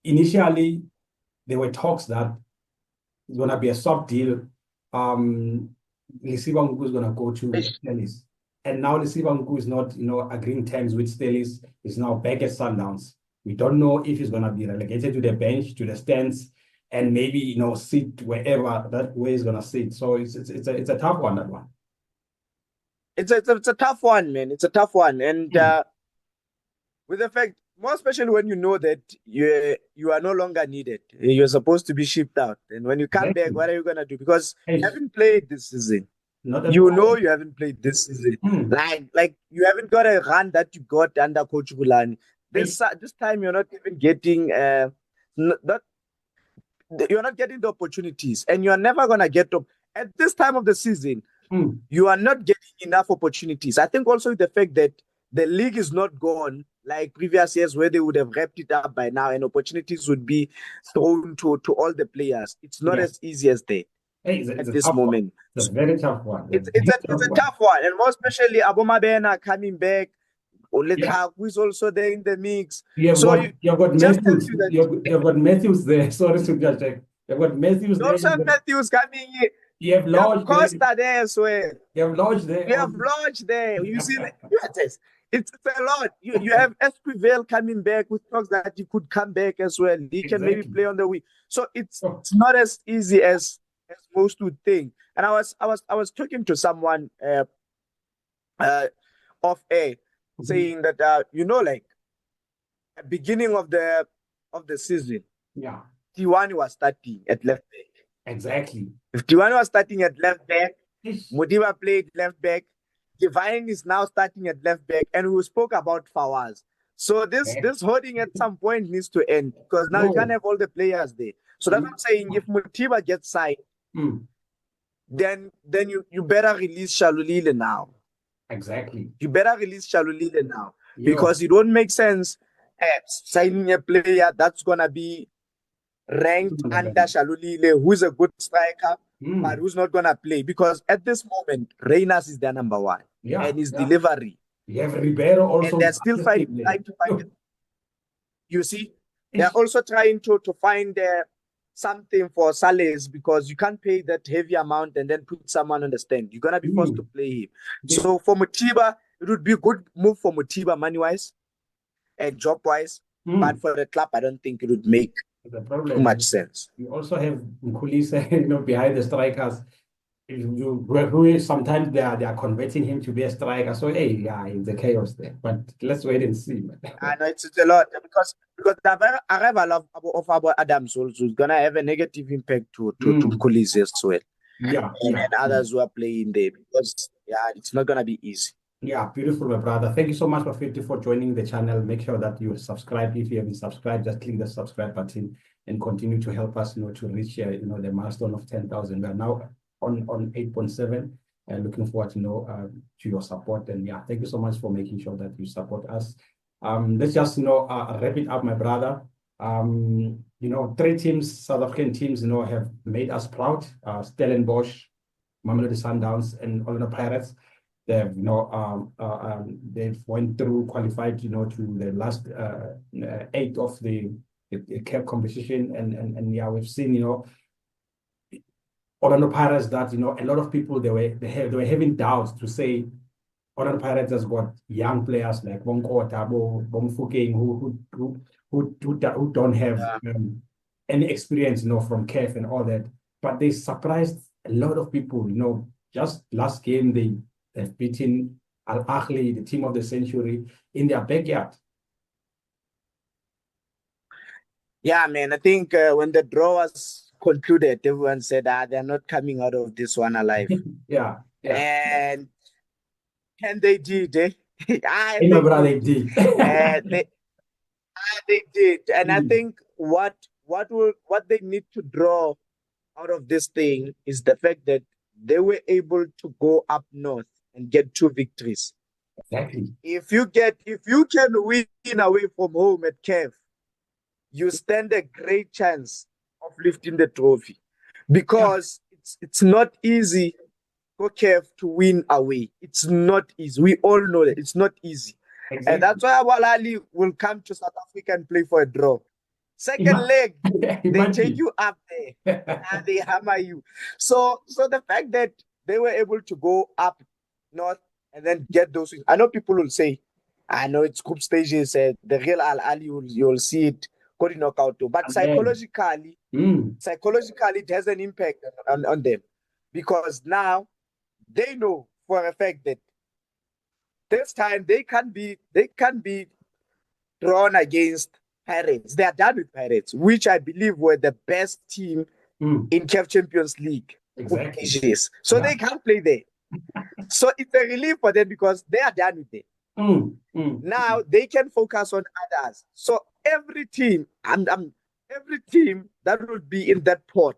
Initially there were talks that it's gonna be a soft deal. Lesiba is gonna go to Stellis, and now Lesiba is not agreeing terms with Stellis. Is now back at Sundowns. We don't know if he's gonna be relegated to the bench, to the stands, and maybe sit wherever that way is gonna sit. So it's a tough one, that one. It's a tough one, man. It's a tough one, and with the fact, more especially when you know that you are no longer needed, you're supposed to be shipped out, and when you come back, Exactly. what are you gonna do? Because you Hey, haven't played this season. not at You know all. you haven't played this season. Hmm. Like you haven't got a run that you got under Coach Gulani. Hey, This time you're not even getting not you're not getting the opportunities, and you are never gonna get up at this time of the season. hmm. You are not getting enough opportunities. I think also the fact that the league is not gone like previous years where they would have wrapped it up by now and opportunities would be thrown to all the players. It's not Yeah. as easy as that Hey, it's at a this tough one. moment. It's a very tough one. A It's very tough a one. tough one, and more especially Aboma Bena coming back. Yeah. Oletaku is also there in the mix. You've So got just tells Matthews. you that You've got Matthews there. Sorry to just check. You've got Matthews you there. also have Matthews coming in. You have You have Lodge there. Costa there as well. You have Lodge there. You have Lodge there. You see, it's a lot. You have Esquivel coming back with talks that he could come back as well. He can maybe Exactly. play on the wing. So it's Oh. not as easy as most would think. And I was talking to someone off air saying that like at beginning of the season, Yeah. Tiwani was starting at left back. Exactly. If Tiwani was starting at left back, Ish. Modiba played left back, Divine is now starting at left back, and we spoke about Fawaz. So this holding at some point needs to end because now you can't have all the players there. So that's what I'm saying. If Mutiba gets signed, then you better release Shalulile now. Exactly. You better release Shalulile now because it won't make sense signing a player that's gonna be ranked under Shalulile, who's a good striker, but who's not gonna play. Because at this moment, Reynas is their number one. And his delivery. You have Ribeiro also. And they're still trying to find it. You see? They're also trying to find something for Saleh because you can't pay that heavy amount and then put someone on the stand. You're gonna be forced to play him. So for Mutiba, it would be a good move for Mutiba money-wise and job-wise. But for the club, I don't think it would make too much sense. You also have Nkulisa, behind the strikers. Who sometimes they are converting him to be a striker. So it's a chaos there. But let's wait and see. I know it's a lot because the arrival of Abu Adams also is gonna have a negative impact to Nkulisa as well. And others who are playing there because it's not gonna be easy. Yeah, beautiful, my brother. Thank you so much for joining the channel. Make sure that you subscribe. If you haven't subscribed, just click the subscribe button and continue to help us, to reach, the milestone of 10,000. We are now on 8.7 and looking forward, to your support. And thank you so much for making sure that you support us. Let's just, wrap it up, my brother. 3 teams, South African teams, have made us proud. Stellenbosch, Mamelodi Sundowns, and Orlando Pirates. They've, they've went through, qualified, to the last 8 of the CAF competition, and we've seen, Orlando Pirates that, a lot of people, they were having doubts to say Orlando Pirates has got young players like Bonko Tabo, Bomfukeng, who don't have any experience, from CAF and all that. But they surprised a lot of people, just last game, they've beaten Al Ahly, the team of the century, in their backyard. Yeah, man, I think when the draw was concluded, everyone said they're not coming out of this one alive. And they did. My brother, they did. They did. And I think what they need to draw out of this thing is the fact that they were able to go up north and get 2 victories. Exactly. If you can win away from home at CAF, you stand a great chance of lifting the trophy, because it's not easy for CAF to win away. It's not easy. We all know that it's not easy. Exactly. And that's why Al Ahly will come to South Africa and play for a draw. Second leg, they take you up there and they hammer you. So the fact that they were able to go up north and then get those wins. I know people will say, I know it's group stages, the real Al Ahly, you'll see it going knockout too. But psychologically, it has an impact on them, because now they know for a fact that this time they can be drawn against Pirates. They are done with Pirates, which I believe were the best team in CAF Champions League. Exactly. So they can't play there. So it's a relief for them because they are done with it. Now they can focus on others. So every team that will be in that pot,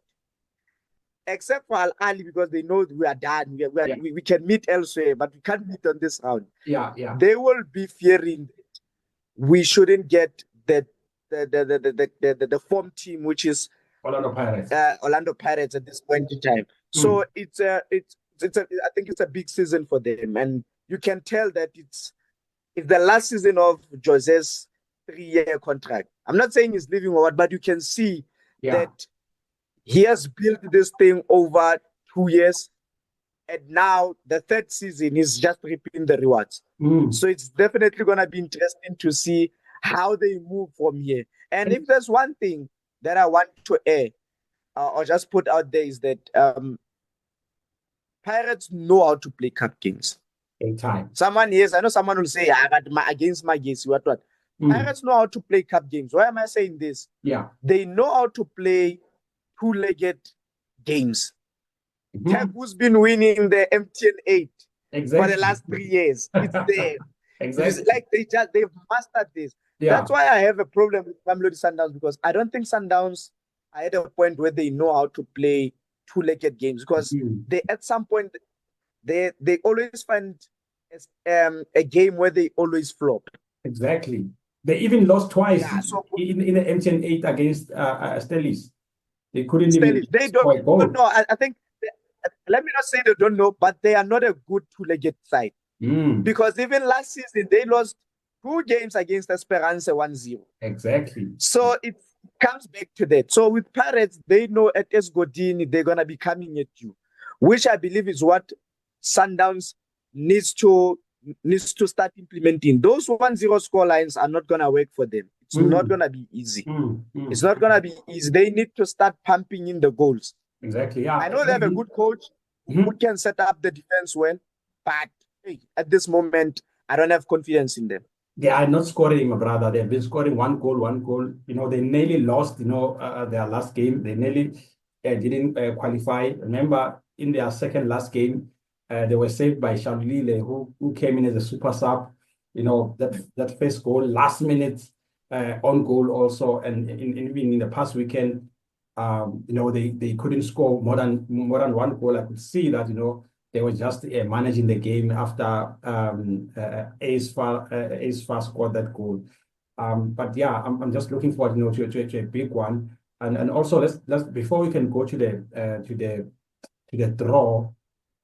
except for Al Ahly, because they know we are done. We can meet elsewhere, but we can't meet on this round. They will be fearing we shouldn't get the form team, which is Orlando Pirates at this point in time. So I think it's a big season for them, and you can tell that it's the last season of Jose's 3-year contract. I'm not saying he's leaving or what, but you can see that he has built this thing over 2 years, and now the 3rd season is just reaping the rewards. So it's definitely going to be interesting to see how they move from here. And if there's one thing that I want to air or just put out there, is that Pirates know how to play cup games. In time. I know someone will say, but against my games, what? Pirates know how to play cup games. Why am I saying this? They know how to play 2-legged games. Tech, who's been winning the MTN 8, for the Exactly. last 3 years. It's there. It is Exactly. like they've mastered this. Yeah. That's why I have a problem with Mamelodi Sundowns, because I don't think Sundowns are at a point where they know how to play two-legged games, because Mm. they at some point they always find a game where they always flop. Exactly. They even lost twice Yeah, so in the MTN 8 against Stellis. They couldn't still even they score a goal. know. I think let me not say they don't know, but they are not a good two-legged side. Mm. Because even last season they lost 2 games against Esperance 1-0. Exactly. So it comes back to that. So with Pirates, they know at Esgodini they're gonna be coming at you, which I believe is what Sundowns needs to start implementing. Those 1-0 score lines are not gonna work for them. It's not gonna be easy. It's not gonna be easy. They need to start pumping in the goals. Exactly. Yeah. I know they have a good coach who can set up the defense well, but hey, at this moment, I don't have confidence in them. They are not scoring, my brother. They've been scoring one goal, one goal. You know, they nearly lost, their last game. They nearly didn't qualify. Remember, in their second last game, they were saved by Shalulile, who came in as a super sub. You know, that first goal, last minute on goal also. And even in the past weekend, they couldn't score more than one goal. I could see that, they were just managing the game after Ace Far scored that goal. But yeah, I'm just looking forward, to a big one. And also let's before we can go to the draw,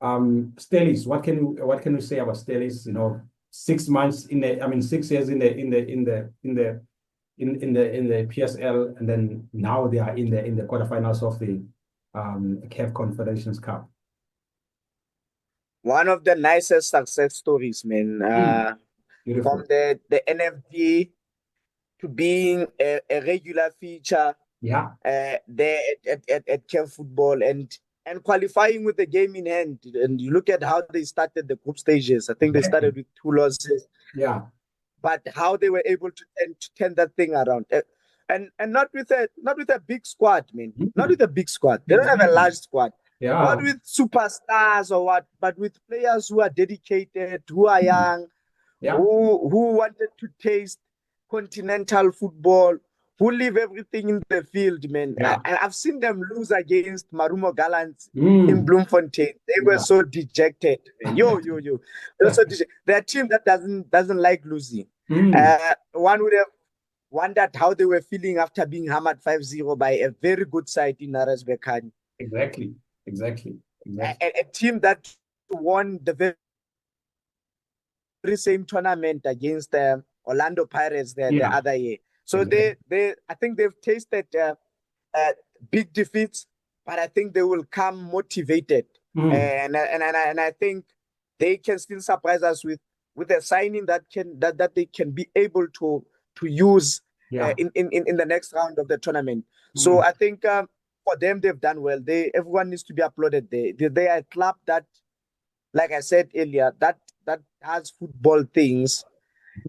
Stellis, what can we say about Stellis? 6 months 6 years in the PSL, and then now they are in the quarterfinals of the CAF Confederations Cup. One of the nicest success stories, man. From the NFD to being a regular feature. Yeah. There at CAF football and qualifying with the game in hand. And you look at how they started the group stages. I think they started with 2 losses. Yeah. But how they were able to turn that thing around. And not with a big squad, man. Not with a big squad. They don't have a large squad. Yeah. Not with superstars or what, but with players who are dedicated, who are young, who wanted to taste continental football, who leave everything in the field, man. Yeah. I've seen them lose against Marumo Gallants in Bloemfontein. They were so dejected, man. Yo. They're so dejected. They're a team that doesn't like losing. One would have wondered how they were feeling after being hammered 5-0 by a very good side in Naras Berkane. Exactly. A team that won the very same tournament against Orlando Pirates the other year. So they I think they've tasted big defeats, but I think they will come motivated. And I think they can still surprise us with a signing that they can be able to use in the next round of the tournament. So I think for them, they've done well. Everyone needs to be applauded. They are a club that, like I said earlier, that has football things,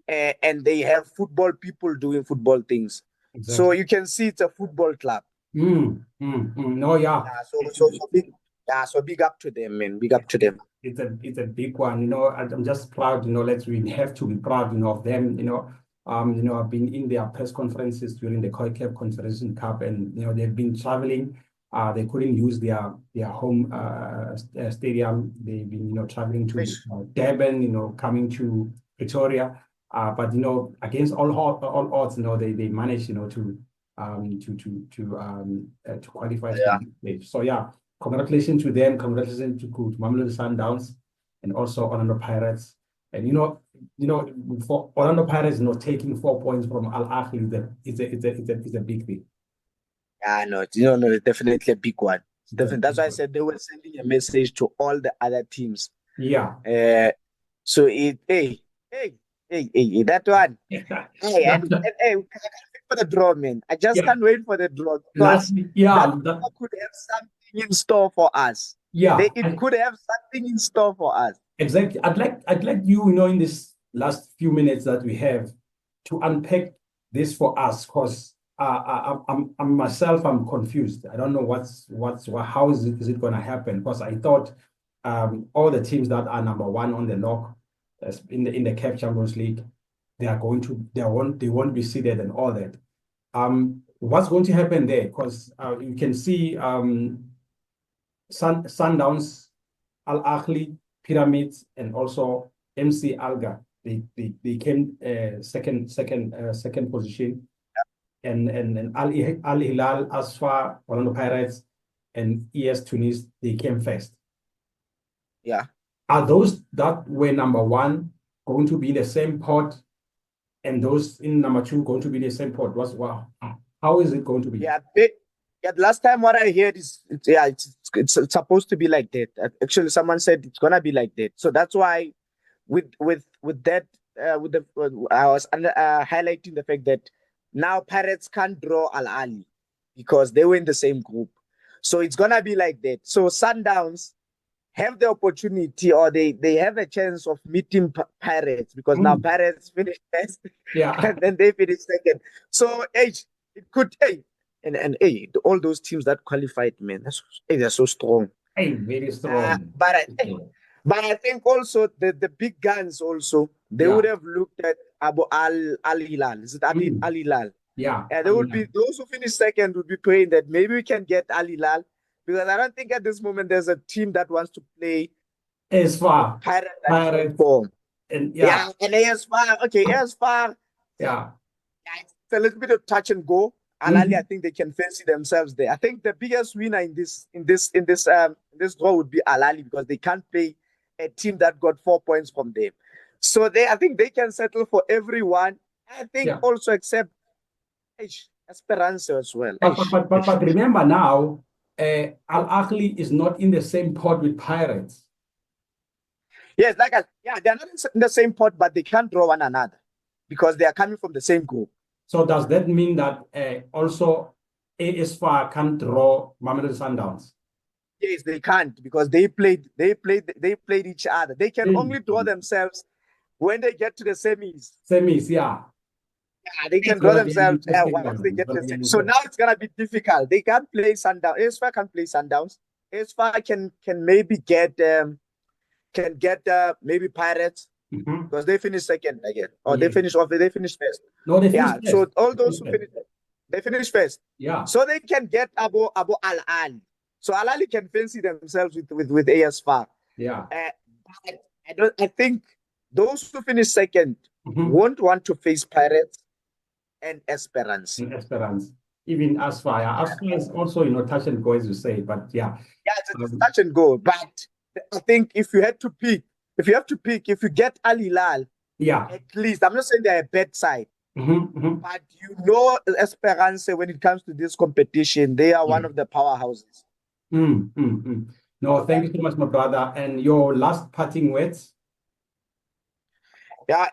and they have football people doing football things. Exactly. So you can see it's a football club. No, yeah. So big up to them, man. Big up to them. It's a big one. I'm just proud. We have to be proud, of them. I've been in their press conferences during the CAF Confederation Cup, and they've been traveling. They couldn't use their home stadium. They've been traveling to Durban, coming to Pretoria. But against all odds, they managed to qualify. Yeah. So yeah, congratulations to them. Congratulations to Mamelodi Sindowns and also Orlando Pirates. And for Orlando Pirates, taking 4 points from Al Ahly, it's a big thing. Yeah, no, it's definitely a big one. Definitely. That's why I said they were sending a message to all the other teams. Yeah. So hey, that one. Hey, I can't wait for the draw, man. I just can't wait for the draw. That could have something in store for us. Yeah, it could have something in store for us. Exactly. I'd like you, in this last few minutes that we have, to unpack this for us, because I'm myself, I'm confused. I don't know how is it going to happen, because I thought all the teams that are number one on the log in the CAF Champions League, they won't be seeded and all that. What's going to happen there? Because you can see Sundowns, Al Ahly, Pyramids, and also MC Alga. They came second position, and Al Hilal, Asfa, Orlando Pirates, and ES Tunis, they came first. Yeah. Are those that were number one going to be the same pot, and those in number two going to be the same pot? How is it going to be? Yeah, last time what I heard is it's supposed to be like that. Actually, someone said it's gonna be like that. So that's why with that I was highlighting the fact that now Pirates can't draw Al Ahly because they were in the same group. So it's gonna be like that. So Sundowns have the opportunity, or they have a chance of meeting Pirates, because now Pirates finish first, and then they finish second. So it could and all those teams that qualified, man, they're so strong. Very strong. But I think also the big guns also, they would have looked at Al Hilal. Is it Al Hilal? Yeah. There would be those who finish second would be praying that maybe we can get Al Hilal, because I don't think at this moment there's a team that wants to play as far Pirates form. And as far it's a little bit of touch and go. Al Ahly, I think they can fancy themselves there. I think the biggest winner in this draw would be Al Ahly, because they can't play a team that got 4 points from them. So I think they can settle for everyone. I think also except Esperance as well. But remember now, Al Ahly is not in the same pot with Pirates. Yes, they're not in the same pot, but they can't draw one another because they are coming from the same group. So does that mean that also AS FAR can't draw Mamelodi Sindowns? Yes, they can't, because they played each other. They can only draw themselves when they get to the semis. Yeah, they can draw themselves once they get to the semis. So now it's gonna be difficult. They can't play Sundowns. AS FAR can play Sundowns. AS FAR can maybe get maybe Pirates. Because they finished second again, or they finished first. No, they finished first. So all those who finished, they finished first. Yeah. So they can get Abu Al Ahly. So Al Ahly can fancy themselves with AS FAR. Yeah. I think those who finish second won't want to face Pirates and Esperance. Even as far is also touch and go, as you say, but it's touch and go. But I think if you have to pick, if you get Al Hilal, at least, I'm not saying they're a bad side, but Esperance, when it comes to this competition, they are one of the powerhouses. No, thank you so much, my brother. And your last parting words? Yeah,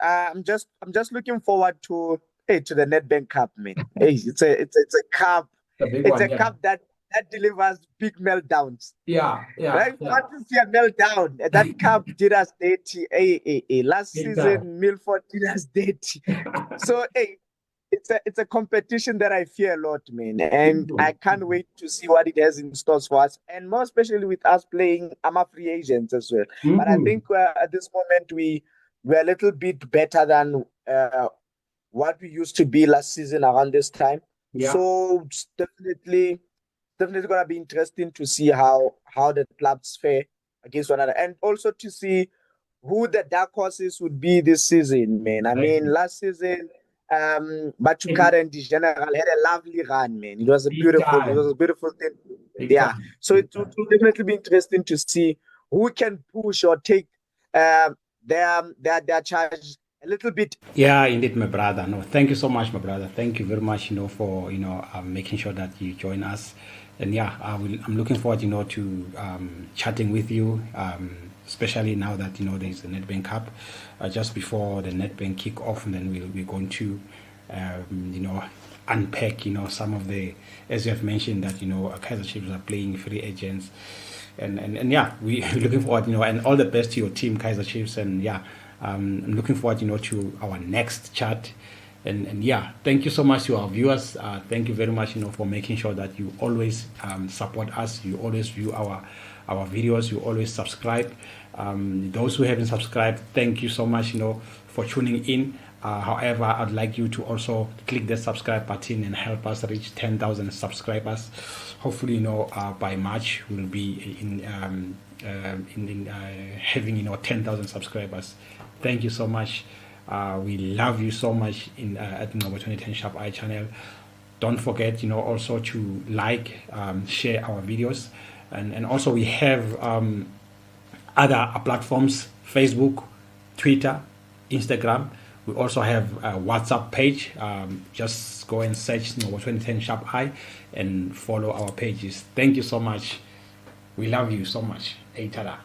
I'm just looking forward to the Nedbank Cup, man. It's a cup. It's a cup that delivers big meltdowns. Right? Want to see a meltdown. That cup did us dirty. Last season, Milford did us dirty. So it's a competition that I fear a lot, man. And I can't wait to see what it has in store for us. And more especially with us playing free agents as well. But I think at this moment we're a little bit better than what we used to be last season around this time. So it's definitely going to be interesting to see how the clubs fare against one another, and also to see who the dark horses would be this season, man. I mean, last season, Bachukara and General had a lovely run, man. It was a beautiful thing. So it will definitely be interesting to see who can push or take their charge a little bit. Yeah, indeed, my brother. No, thank you so much, my brother. Thank you very much, for making sure that you join us. And I'm looking forward, to chatting with you, especially now that there's the Nedbank Cup. Just before the Nedbank kick off, and then we're going to, unpack, some of the, as you have mentioned, that Kaizer Chiefs are playing free agents, and we're looking forward, and all the best to your team, Kaizer Chiefs, and I'm looking forward, to our next chat. And yeah, thank you so much to our viewers. Thank you very much, for making sure that you always support us. You always view our videos. You always subscribe. Those who haven't subscribed, thank you so much, for tuning in. However, I'd like you to also click the subscribe button and help us reach 10,000 subscribers. Hopefully, by March we'll be in having 10,000 subscribers. Thank you so much. We love you so much at the Number 2010 Sharp Eye channel. Don't forget, also to like, share our videos, and also we have other platforms: Facebook, Twitter, Instagram. We also have a WhatsApp page. Just go and search Number 2010 Sharp Eye and follow our pages. Thank you so much. We love you so much. Hey, tada.